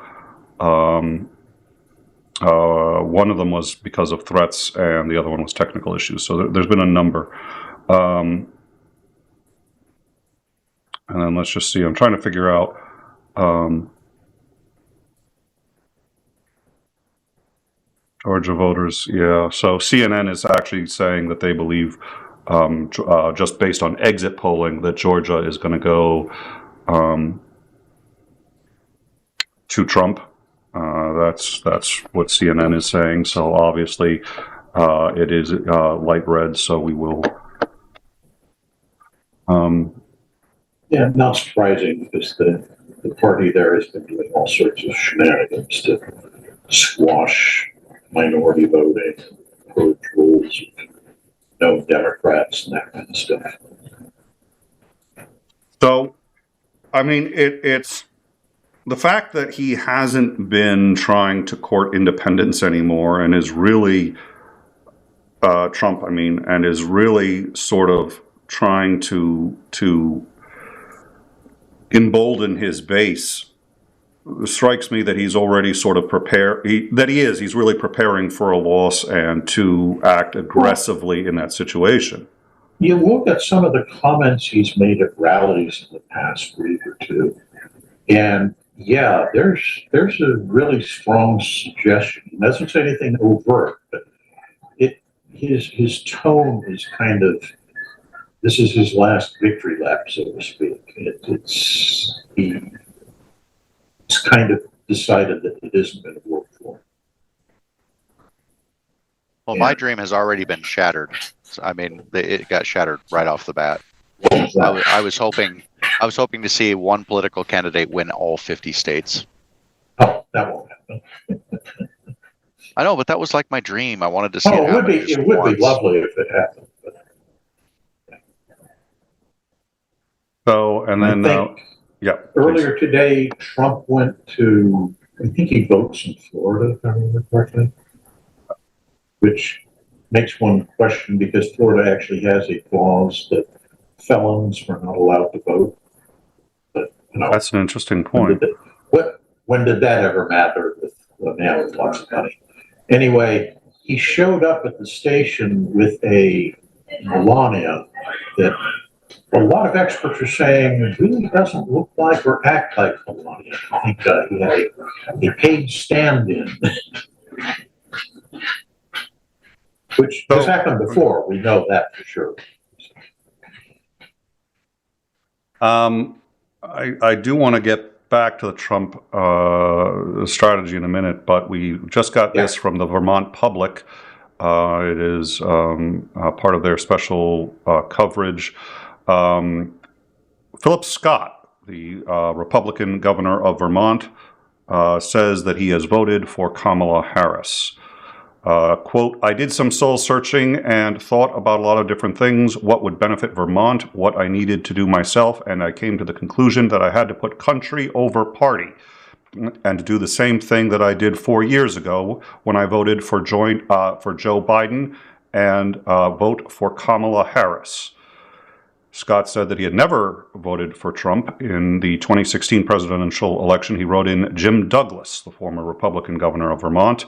one of them was because of threats, and the other one was technical issues. So there's been a number. And then let's just see. I'm trying to figure out. Georgia voters, yeah. So CNN is actually saying that they believe, just based on exit polling, that Georgia is going to go to Trump. That's what CNN is saying. So obviously, it is light red. So we will. Yeah, not surprising, because the party there has been doing all sorts of shenanigans to squash minority voting, approach rules, no Democrats, and that kind of stuff. So, I mean, it's the fact that he hasn't been trying to court independence anymore, and is really Trump. I mean, and is really sort of trying to embolden his base. It strikes me that he's already sort of he's really preparing for a loss and to act aggressively in that situation. You look at some of the comments he's made at rallies in the past week or two, and yeah, there's a really strong suggestion. He doesn't say anything overt, but his tone is kind of, this is his last victory lap, so to speak. He's kind of decided that it isn't going to work for him. Well, my dream has already been shattered. I mean, it got shattered right off the bat. I was hoping to see one political candidate win all 50 states. Oh, that won't happen. I know, but that was like my dream. I wanted to see it would be lovely if it happened. So, and then, earlier today, Trump went to, I think he votes in Florida, if I remember correctly, which makes one question, because Florida actually has a clause that felons are not allowed to vote. But, that's an interesting point. When did that ever matter with lots of money? Anyway, he showed up at the station with a Melania that a lot of experts are saying it really doesn't look like or act like Melania. I think he had a paid stand-in, which has happened before. We know that for sure. I do want to get back to the Trump strategy in a minute, but we just got this from the Vermont Public. It is part of their special coverage. Philip Scott, the Republican governor of Vermont, says that he has voted for Kamala Harris. Quote, I did some soul searching and thought about a lot of different things, what would benefit Vermont, what I needed to do myself, and I came to the conclusion that I had to put country over party. and to do the same thing that I did 4 years ago when I voted for Joe Biden and vote for Kamala Harris. Scott said that he had never voted for Trump in the 2016 presidential election. He wrote in Jim Douglas, the former Republican governor of Vermont.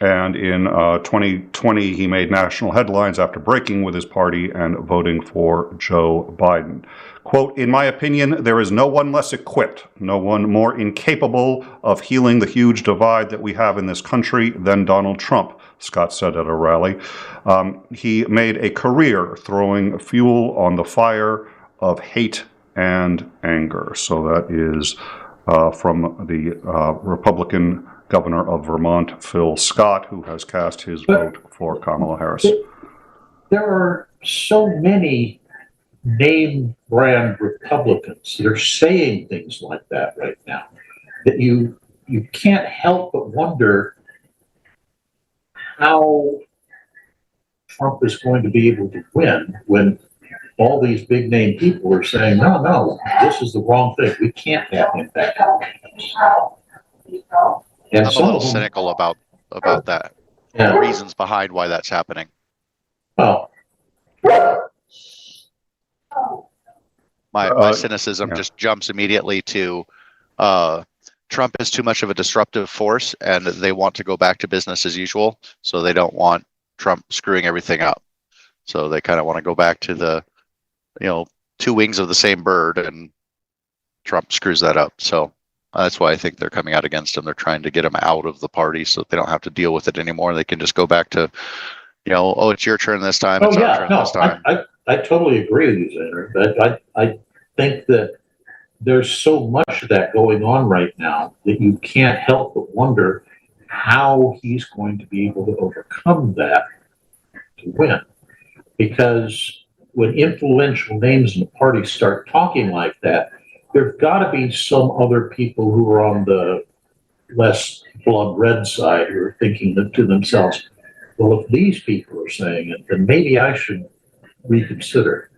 And in 2020, he made national headlines after breaking with his party and voting for Joe Biden. Quote, "In my opinion, there is no one less equipped, no one more incapable of healing the huge divide that we have in this country than Donald Trump," Scott said at a rally. He made a career throwing fuel on the fire of hate and anger. So that is from the Republican governor of Vermont, Phil Scott, who has cast his vote for Kamala Harris. There are so many name brand Republicans that are saying things like that right now that you can't help but wonder how Trump is going to be able to win when all these big name people are saying, no, this is the wrong thing. We can't have him back. And I'm a little cynical about that. Yeah. The reasons behind why that's happening. Well, my cynicism just jumps immediately to Trump is too much of a disruptive force, and they want to go back to business as usual. So they don't want Trump screwing everything up. So they kind of want to go back to the, two wings of the same bird, and Trump screws that up. So that's why I think they're coming out against him. They're trying to get him out of the party so that they don't have to deal with it anymore. They can just go back to, it's your turn this time. It's our turn this time. I totally agree with you, Xander. But I think that there's so much of that going on right now that you can't help but wonder how he's going to be able to overcome that to win. Because when influential names in the party start talking like that, there's got to be some other people who are on the less blood red side who are thinking to themselves, well, if these people are saying it, then maybe I should reconsider.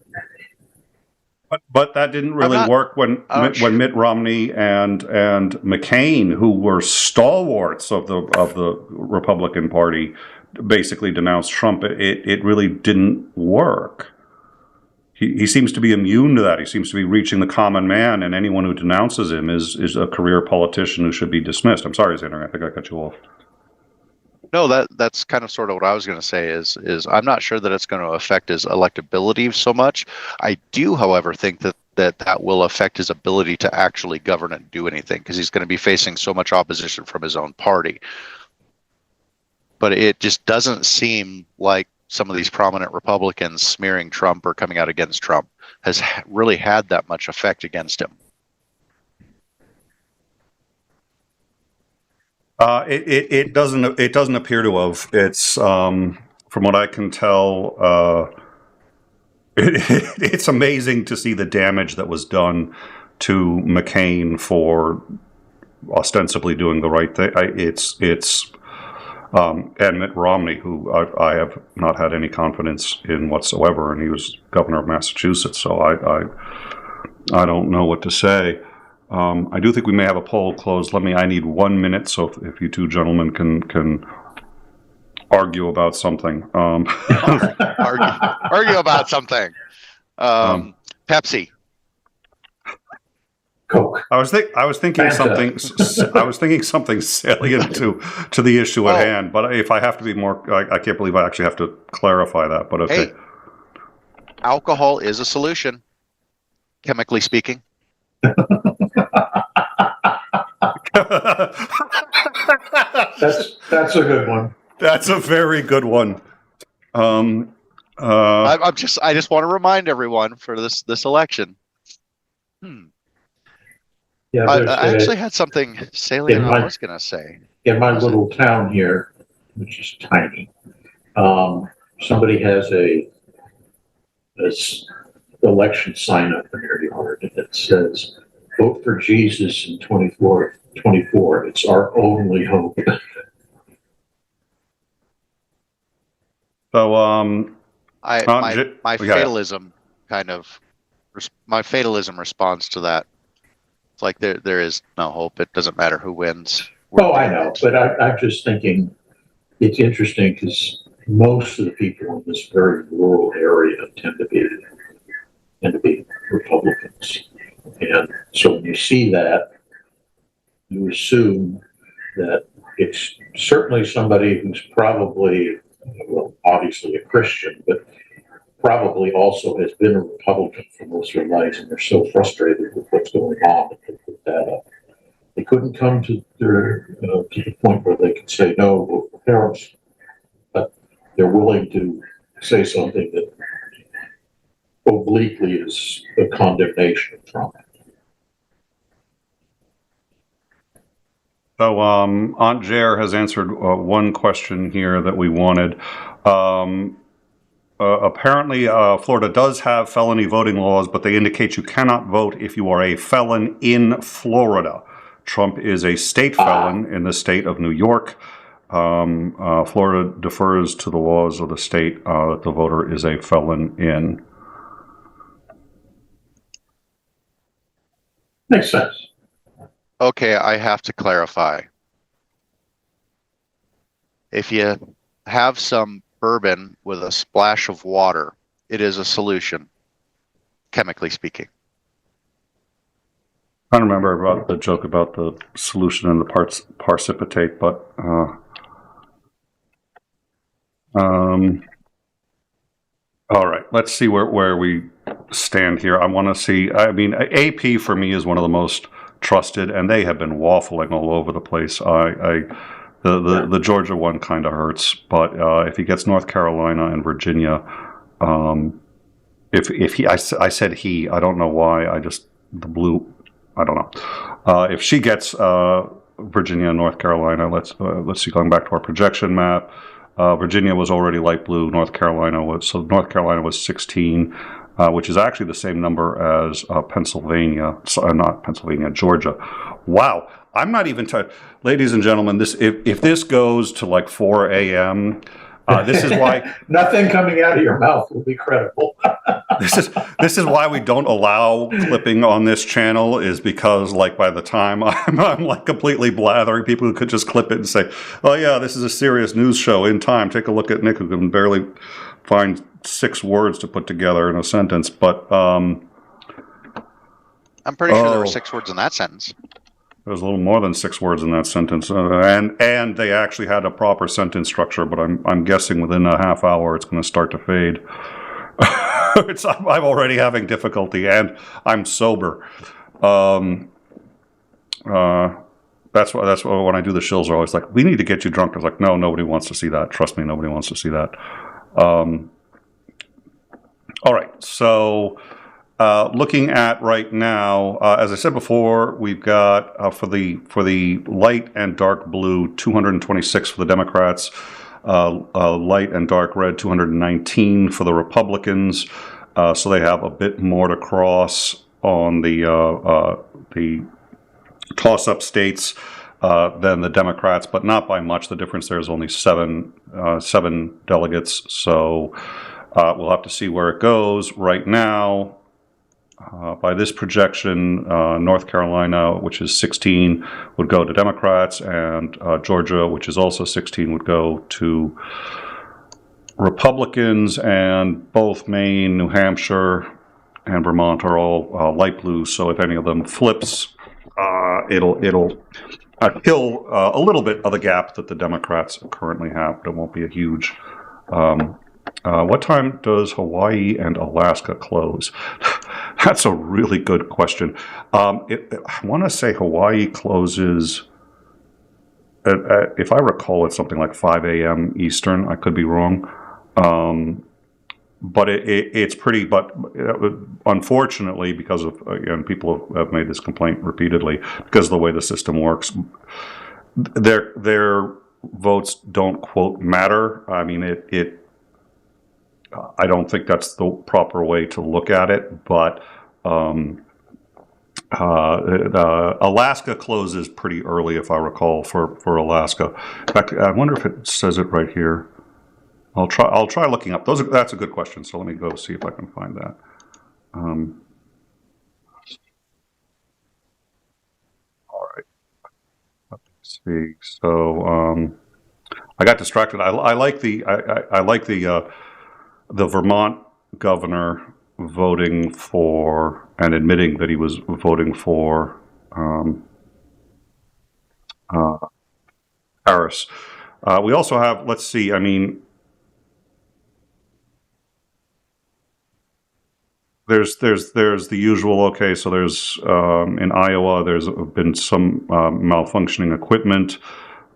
But that didn't really work when Mitt Romney and McCain, who were stalwarts of the Republican Party, basically denounced Trump. It really didn't work. He seems to be immune to that. He seems to be reaching the common man, and anyone who denounces him is a career politician who should be dismissed. I'm sorry, Xander, I think I cut you off. No, that's kind of sort of what I was going to say is I'm not sure that it's going to affect his electability so much. I do, however, think that will affect his ability to actually govern and do anything, because he's going to be facing so much opposition from his own party. But it just doesn't seem like some of these prominent Republicans smearing Trump or coming out against Trump has really had that much effect against him. It doesn't appear to have. It's from what I can tell, it's amazing to see the damage that was done to McCain for ostensibly doing the right thing. And Mitt Romney, who I have not had any confidence in whatsoever, and he was governor of Massachusetts, so I don't know what to say. I do think we may have a poll closed. I need 1 minute, so if you two gentlemen can argue about something. Argue about something. Pepsi. Coke. I was thinking something. I was thinking something salient to the issue at hand. But if I have to be more, I can't believe I actually have to clarify that. But okay. Hey, alcohol is a solution, chemically speaking. That's a good one. That's a very good one. I just want to remind everyone for this election. Yeah, I actually had something salient I was going to say. In my little town here, which is tiny, somebody has this election sign up in their yard that says, "Vote for Jesus in 24. It's our only hope." So, my fatalism responds to that It's like there is no hope. It doesn't matter who wins. Oh, I know, but I'm just thinking it's interesting because most of the people in this very rural area tend to be Republicans. And so when you see that, you assume that it's certainly somebody who's probably, well, obviously a Christian, but probably also has been a Republican for most of their lives, and they're so frustrated with what's going on that they put that up. They couldn't come to the point where they could say no, vote for Harris, but they're willing to say something that obliquely is a condemnation of Trump. So Aunt Jer has answered one question here that we wanted. Apparently, Florida does have felony voting laws, but they indicate you cannot vote if you are a felon in Florida. Trump is a state felon in the state of New York. Florida defers to the laws of the state that the voter is a felon in. Makes sense. Okay, I have to clarify. If you have some bourbon with a splash of water, it is a solution, chemically speaking. I don't remember about the joke about the solution and the precipitate, but all right, let's see where we stand here. I want to see, I mean, AP for me is one of the most trusted, and they have been waffling all over the place. The Georgia one kind of hurts, but if he gets North Carolina and Virginia, I said he, I don't know why, the blue, I don't know. If she gets Virginia and North Carolina, let's see, going back to our projection map, Virginia was already light blue, North Carolina was 16, which is actually the same number as Georgia. Wow. I'm not even ladies and gentlemen, if this goes to like 4 a.m., this is why nothing coming out of your mouth will be credible. this is why we don't allow clipping on this channel, is because like by the time I'm like completely blathering, people who could just clip it and say, oh yeah, this is a serious news show in time. Take a look at Nick, who can barely find 6 words to put together in a sentence. But I'm pretty sure there were 6 words in that sentence. There's a little more than 6 words in that sentence, and they actually had a proper sentence structure. But I'm guessing within a half hour it's going to start to fade. I'm already having difficulty, and I'm sober. That's why when I do the shills, are always like, "We need to get you drunk." I was like, "No, nobody wants to see that. Trust me, nobody wants to see that." All right, so. Looking at right now, as I said before, we've got for the light and dark blue, 226 for the Democrats, light and dark red, 219 for the Republicans. So they have a bit more to cross on the toss-up states than the Democrats, but not by much. The difference there is only seven delegates. So we'll have to see where it goes. Right now. By this projection, North Carolina, which is 16, would go to Democrats, and Georgia, which is also 16, would go to Republicans, and both Maine, New Hampshire, and Vermont are all light blue, so if any of them flips, it'll kill a little bit of the gap that the Democrats currently have, but it won't be a huge... what time does Hawaii and Alaska close? That's a really good question. I want to say Hawaii closes, if I recall, it's something like 5 a.m. Eastern. I could be wrong. But it's pretty, but unfortunately, because of, again, people have made this complaint repeatedly, because of the way the system works, their votes don't, quote, matter. I mean, I don't think that's the proper way to look at it, but Alaska closes pretty early, if I recall, for Alaska. In fact, I wonder if it says it right here. I'll try looking up. That's a good question. So let me go see if I can find that. see. So I got distracted. I like the the Vermont governor voting for and admitting that he was voting for Harris. We also have, let's see, I mean, there's the usual. Okay, so there's in Iowa there's been some malfunctioning equipment,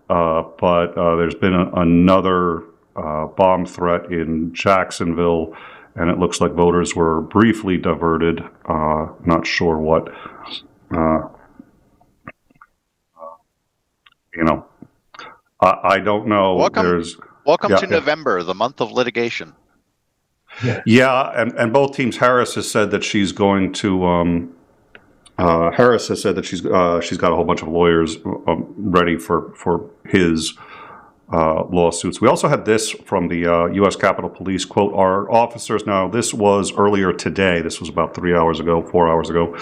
but there's been another bomb threat in Jacksonville, and it looks like voters were briefly diverted. Not sure what. I don't know. Welcome to November, the month of litigation. Yeah, and both teams. Harris has said that she's going to. Harris has said that she's got a whole bunch of lawyers ready for his lawsuits. We also had this from the U.S. Capitol Police, quote, our officers, now this was earlier today, this was about 4 hours ago,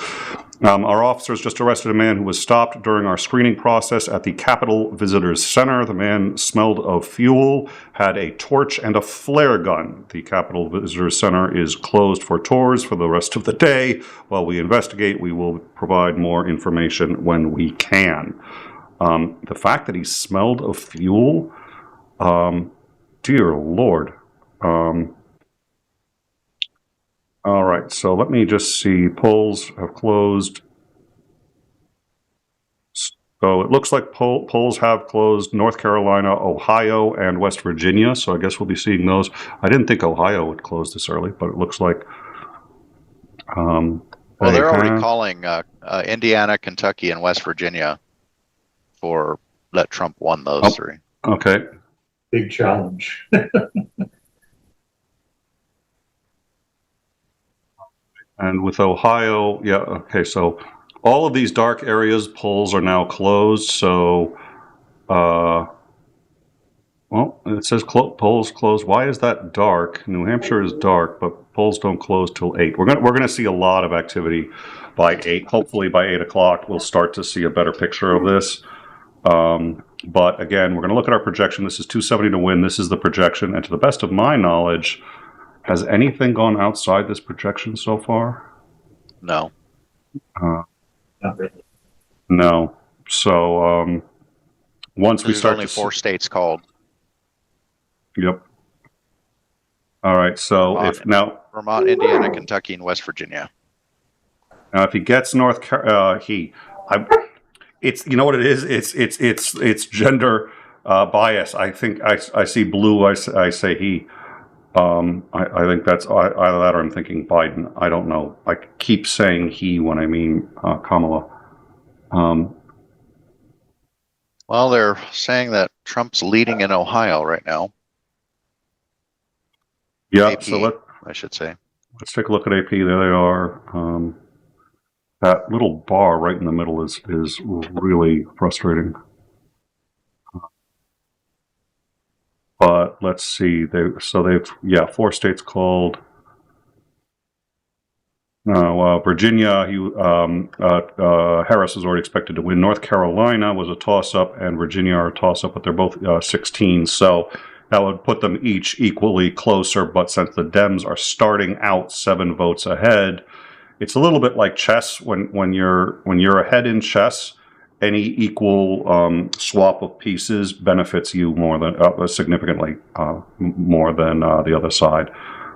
our officers just arrested a man who was stopped during our screening process at the Capitol Visitors Center. The man smelled of fuel, had a torch and a flare gun. The Capitol Visitors Center is closed for tours for the rest of the day. While we investigate, we will provide more information when we can. The fact that he smelled of fuel, dear Lord. All right, so let me just see. Polls have closed. So it looks like polls have closed North Carolina, Ohio, and West Virginia. So I guess we'll be seeing those. I didn't think Ohio would close this early, but it looks like. Well, they're already calling Indiana, Kentucky, and West Virginia for that Trump won those three. Okay. Big challenge. And with Ohio, yeah, okay, so all of these dark areas, polls are now closed. So, well, it says polls closed. Why is that dark? New Hampshire is dark, but polls don't close till 8. We're gonna see a lot of activity by 8. Hopefully by 8 o'clock, we'll start to see a better picture of this. But again, we're going to look at our projection. This is 270 to win. This is the projection. And to the best of my knowledge, has anything gone outside this projection so far? No. Not really. No. So once we start only 4 states called. Yep. All right. So Vermont, Indiana, Kentucky, and West Virginia. Now, if he gets North Carolina, it's, you know what it is? It's gender bias. I think I see blue. I say he. I think that's either that or I'm thinking Biden. I don't know. I keep saying he when I mean Kamala. Well, they're saying that Trump's leading in Ohio right now. Yeah. AP, so I should say. Let's take a look at AP. There they are. That little bar right in the middle is really frustrating. But let's see. They've 4 states called. Virginia, Harris is already expected to win. North Carolina was a toss-up, and Virginia are a toss-up, but they're both 16. So that would put them each equally closer. But since the Dems are starting out 7 votes ahead, it's a little bit like chess. When you're ahead in chess, any equal swap of pieces benefits you more than significantly more than the other side.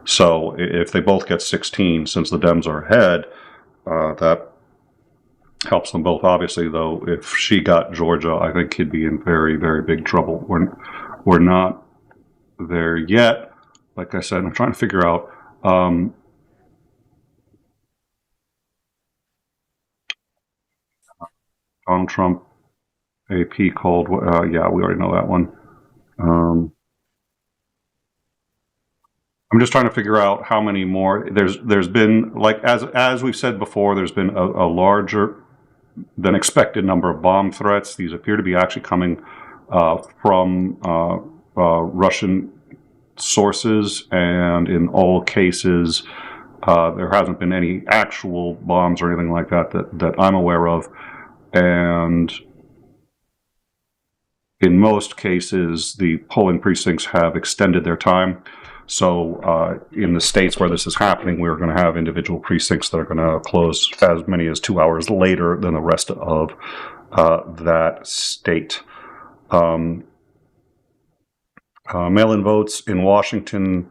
So if they both get 16, since the Dems are ahead, that helps them both. Obviously, though, if she got Georgia, I think he'd be in very, very big trouble. We're not there yet. Like I said, I'm trying to figure out. Donald Trump, AP called. Yeah, we already know that one. I'm just trying to figure out how many more. There's been, like as we've said before, there's been a larger than expected number of bomb threats. These appear to be actually coming from Russian sources, and in all cases, there hasn't been any actual bombs or anything like that I'm aware of. And in most cases, the polling precincts have extended their time. So in the states where this is happening, we're going to have individual precincts that are going to close as many as 2 hours later than the rest of that state. Mail-in votes in Washington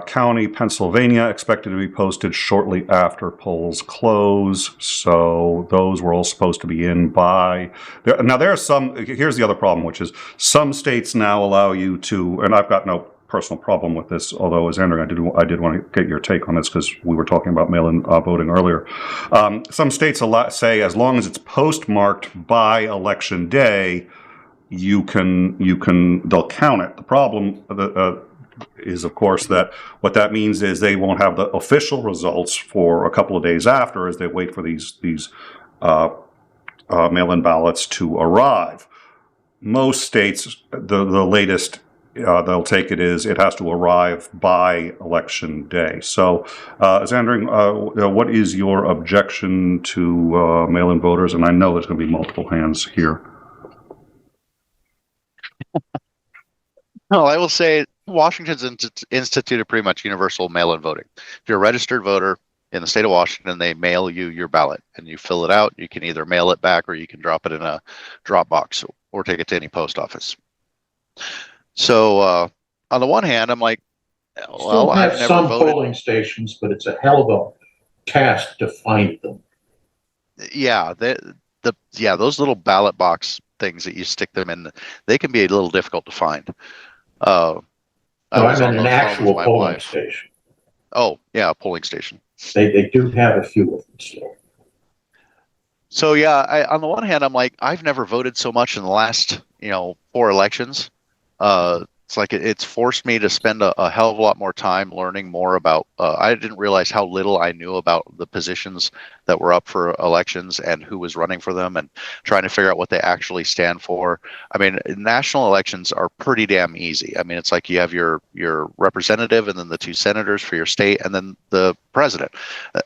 County, Pennsylvania, expected to be posted shortly after polls close. So those were all supposed to be in by. Now there are some. Here's the other problem, which is some states now allow you to, and I've got no personal problem with this, although as Isandring, I did want to get your take on this because we were talking about mail-in voting earlier. Some states say as long as it's postmarked by election day, they'll count it. The problem is, of course, that what that means is they won't have the official results for a couple of days after, as they wait for these mail-in ballots to arrive. Most states, the latest they'll take it has to arrive by election day. So, Isandring, what is your objection to mail-in voters? And I know there's going to be multiple hands here. Well, I will say Washington's instituted pretty much universal mail-in voting. If you're a registered voter in the state of Washington, they mail you your ballot and you fill it out. You can either mail it back or you can drop it in a drop box or take it to any post office. So on the one hand, I'm like, well, I've I've never some voted. polling stations, but it's a hell of a task to find them. Yeah, those little ballot box things that you stick them in, they can be a little difficult to find. I'm in an actual polling station. Oh, yeah, a polling station. They do have a few of them still. So yeah, on the one hand, I'm like, I've never voted so much in the last 4 elections. It's like it's forced me to spend a hell of a lot more time learning more about. I didn't realize how little I knew about the positions that were up for elections and who was running for them, and trying to figure out what they actually stand for. I mean, national elections are pretty damn easy. I mean, it's like you have your representative and then the 2 senators for your state and then the president,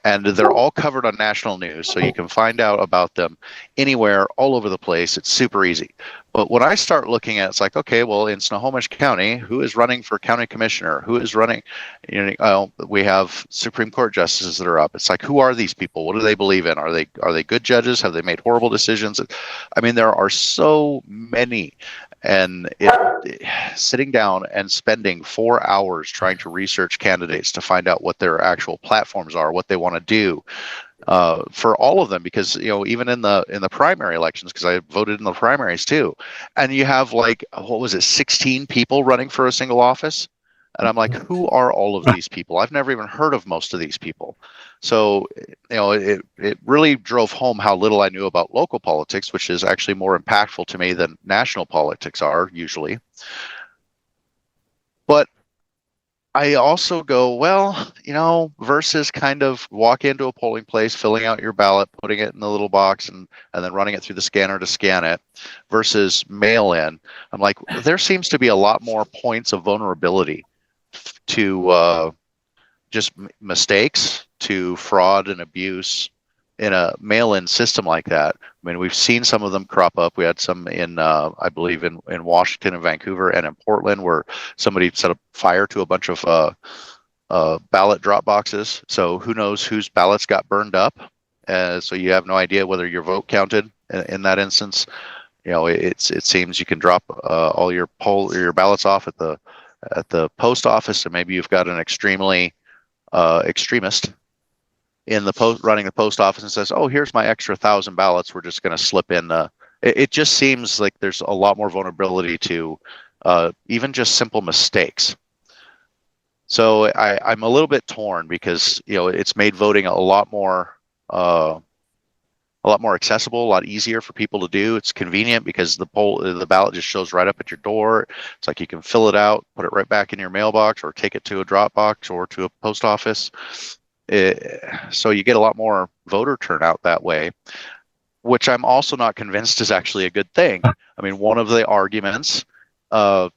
and they're all covered on national news, so you can find out about them anywhere, all over the place. It's super easy. But when I start looking at, it's like, okay, well, in Snohomish County, who is running for county commissioner? Who is running? We have Supreme Court justices that are up. It's like, who are these people? What do they believe in? Are they good judges? Have they made horrible decisions? I mean, there are so many. And sitting down and spending 4 hours trying to research candidates to find out what their actual platforms are, what they want to do. For all of them, because even in the primary elections, because I voted in the primaries too, and you have 16 people running for a single office, and I'm like, who are all of these people? I've never even heard of most of these people. So it really drove home how little I knew about local politics, which is actually more impactful to me than national politics are usually. But I also go, well, versus kind of walk into a polling place, filling out your ballot, putting it in the little box and then running it through the scanner to scan it, versus mail in. I'm like, there seems to be a lot more points of vulnerability to just mistakes, to fraud and abuse in a mail-in system like that. I mean, we've seen some of them crop up. We had some in, I believe, in Washington and Vancouver and in Portland, where somebody set a fire to a bunch of ballot drop boxes. So who knows whose ballots got burned up? So you have no idea whether your vote counted in that instance. It seems you can drop all your ballots off at the post office, and maybe you've got an extremely extremist in the running the post office and says, oh, here's my extra 1,000 ballots. We're just going to slip in. It just seems like there's a lot more vulnerability to even just simple mistakes. So I'm a little bit torn because, it's made voting a lot more accessible, a lot easier for people to do. It's convenient because the ballot just shows right up at your door. It's like you can fill it out, put it right back in your mailbox, or take it to a drop box or to a post office. So you get a lot more voter turnout that way, which I'm also not convinced is actually a good thing. I mean, one of the arguments to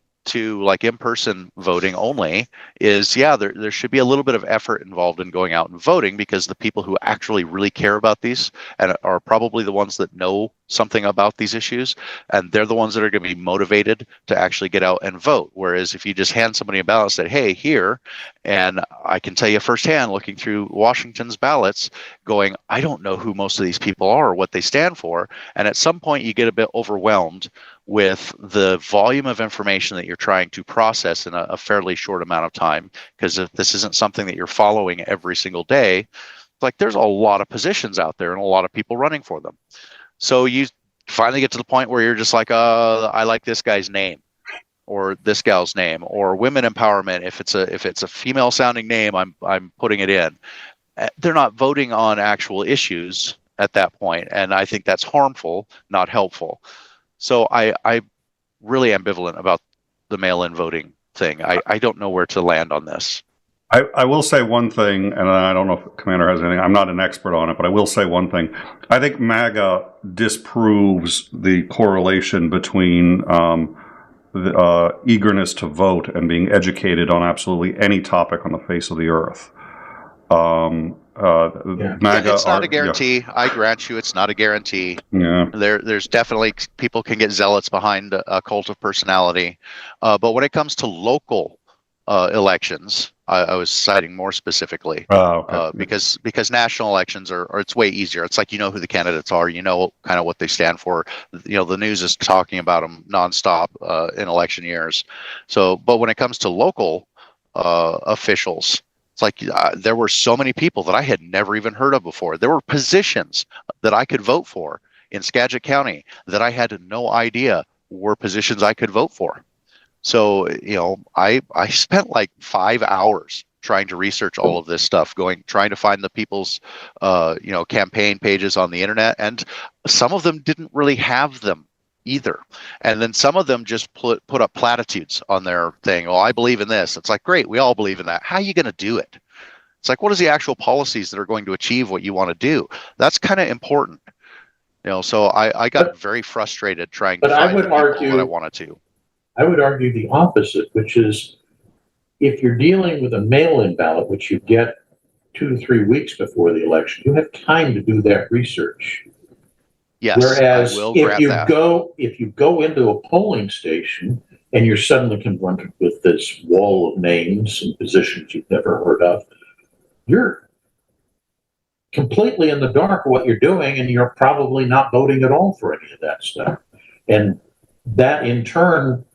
in-person voting only is, there should be a little bit of effort involved in going out and voting, because the people who actually really care about these and are probably the ones that know something about these issues, and they're the ones that are going to be motivated to actually get out and vote. Whereas if you just hand somebody a ballot and say, hey, here, and I can tell you firsthand, looking through Washington's ballots, going, I don't know who most of these people are or what they stand for. And at some point you get a bit overwhelmed with the volume of information that you're trying to process in a fairly short amount of time. Because if this isn't something that you're following every single day, like there's a lot of positions out there and a lot of people running for them. So you finally get to the point where you're just like, I like this guy's name or this gal's name, or women empowerment. If it's a female sounding name, I'm putting it in. They're not voting on actual issues at that point, and I think that's harmful, not helpful. So I really ambivalent about the mail-in voting thing. I don't know where to land on this. I will say one thing, and I don't know if Commander has anything. I'm not an expert on it, but I will say one thing. I think MAGA disproves the correlation between the eagerness to vote and being educated on absolutely any topic on the face of the earth. MAGA it's not a guarantee. Yeah. I grant you, it's not a guarantee. Yeah. There's definitely people can get zealots behind a cult of personality, but when it comes to local elections, I was citing more specifically because national elections are it's way easier. It's like, you know who the candidates are, you know kind of what they stand for. You know, the news is talking about them nonstop in election years. So, but when it comes to local officials, it's like there were so many people that I had never even heard of before. There were positions that I could vote for in Skagit County that I had no idea were positions I could vote for. So, you know, I spent like 5 hours trying to research all of this stuff, trying to find the people's, campaign pages on the internet. And some of them didn't really have them either. And then some of them just put up platitudes on their thing. Oh, I believe in this. It's like, great, we all believe in that. How are you going to do it? It's like, what is the actual policies that are going to achieve what you want to do? That's kind of important. You know, so I got very frustrated trying to find the people that I wanted to. I would argue the opposite, which is if you're dealing with a mail-in ballot, which you get 2 to 3 weeks before the election, you have time to do that research. Yes, whereas if you go into a polling station and you're suddenly confronted with this wall of names and positions you've never heard of, you're completely in the dark of what you're doing, and you're probably not voting at all for any of that stuff. And that in turn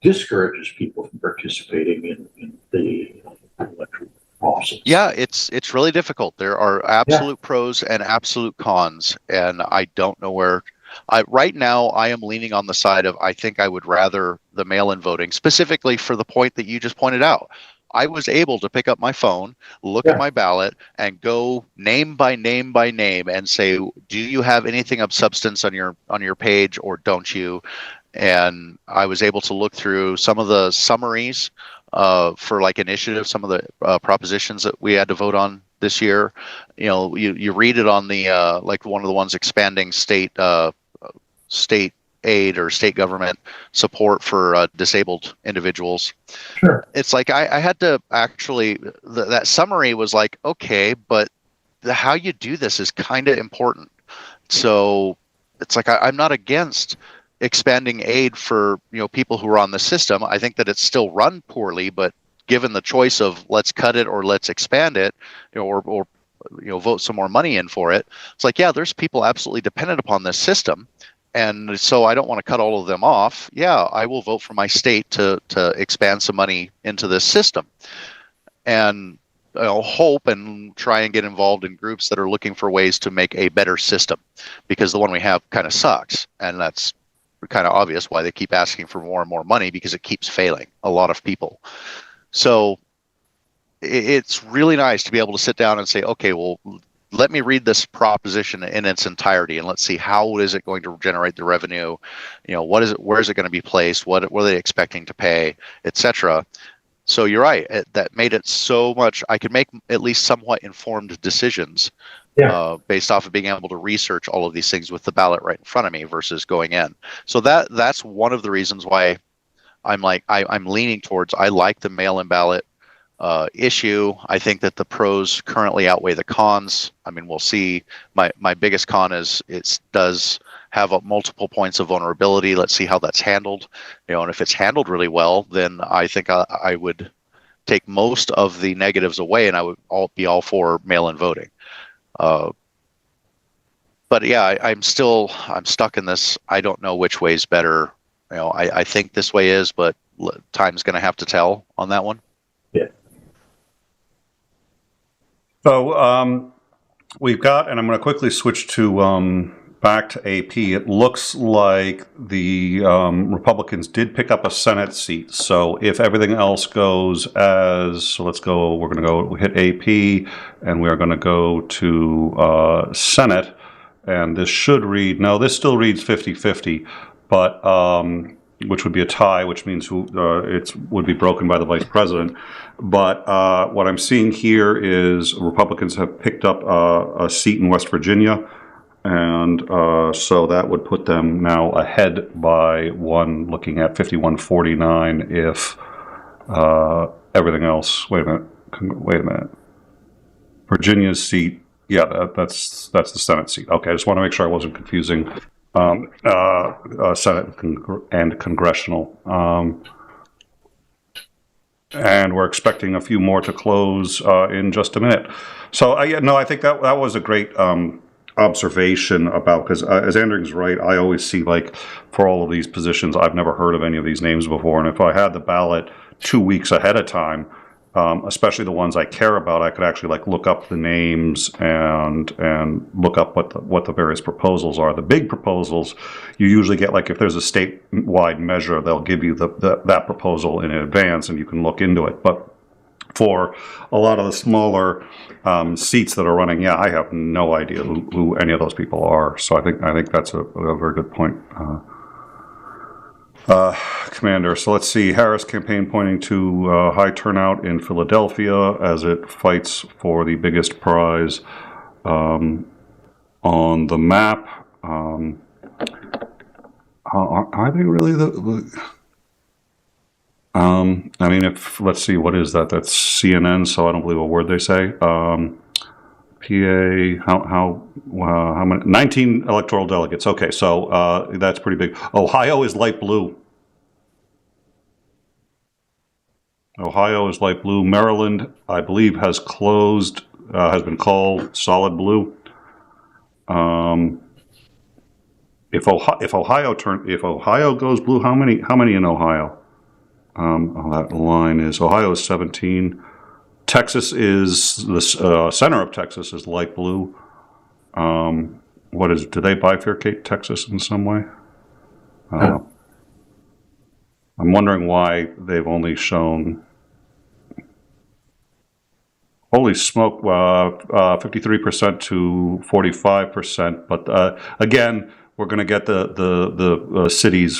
discourages people from participating in the electoral process. Yeah, it's really difficult. There are absolute pros and absolute cons, and I don't know where. Right now, I am leaning on the side of I think I would rather the mail-in voting, specifically for the point that you just pointed out. I was able to pick up my phone, look at my ballot, and go name by name by name and say, do you have anything of substance on your page or don't you? And I was able to look through some of the summaries for like initiatives, some of the propositions that we had to vote on this year. You know, you read it on the like one of the ones expanding state aid or state government support for disabled individuals. Sure. It's like I had to actually that summary was like, okay, but how you do this is kind of important. So it's like I'm not against expanding aid for people who are on the system. I think that it's still run poorly, but given the choice of let's cut it or let's expand it, or vote some more money in for it, it's like, yeah, there's people absolutely dependent upon this system, and so I don't want to cut all of them off. Yeah, I will vote for my state to expand some money into this system, and hope and try and get involved in groups that are looking for ways to make a better system, because the one we have kind of sucks, and that's kind of obvious why they keep asking for more and more money, because it keeps failing a lot of people. So it's really nice to be able to sit down and say, okay, well, let me read this proposition in its entirety, and let's see how is it going to generate the revenue, what is it, where is it going to be placed, what are they expecting to pay, etc. So you're right, that made it so much I could make at least somewhat informed decisions based off of being able to research all of these things with the ballot right in front of me versus going in. So that's one of the reasons why I'm leaning towards, I like the mail-in ballot issue. I think that the pros currently outweigh the cons. I mean, we'll see. My biggest con is it does have multiple points of vulnerability. Let's see how that's handled. And if it's handled really well, then I think I would take most of the negatives away, and I would be all for mail-in voting. But yeah, I'm stuck in this. I don't know which way is better. I think this way is, but time's going to have to tell on that one. Yeah. So we've got, and I'm going to quickly switch to back to AP. It looks like the Republicans did pick up a Senate seat. So if everything else goes so let's go, we're going to go hit AP, and we're going to go to Senate. And this should read, no, this still reads 50-50, but which would be a tie, which means it would be broken by the vice president. But what I'm seeing here is Republicans have picked up a seat in West Virginia, and so that would put them now ahead by one, looking at 51-49 if everything else. Wait a minute. Virginia's seat. Yeah, that's the Senate seat. Okay, I just want to make sure I wasn't confusing Senate and congressional. And we're expecting a few more to close in just a minute. So I think that was a great observation about, because Isandring's right. I always see, like, for all of these positions, I've never heard of any of these names before, and if I had the ballot 2 weeks ahead of time, especially the ones I care about, I could actually look up the names and look up what the various proposals are. The big proposals, you usually get, if there's a statewide measure, they'll give you that proposal in advance, and you can look into it. But for a lot of the smaller seats that are running, I have no idea who any of those people are. So I think that's a very good point. Commander. So let's see. Harris campaign pointing to high turnout in Philadelphia as it fights for the biggest prize on the map. Are they really if let's see, what is that? That's CNN. So I don't believe a word they say. PA. How many? 19 electoral delegates. Okay, so that's pretty big. Ohio is light blue. Maryland, I believe, has been called solid blue. If Ohio goes blue, how many in Ohio? That line is Ohio is 17. Texas is the center of Texas is light blue. Do they bifurcate Texas in some way? I'm wondering why they've only shown. Holy smoke! 53% to 45%. But again, we're going to get the cities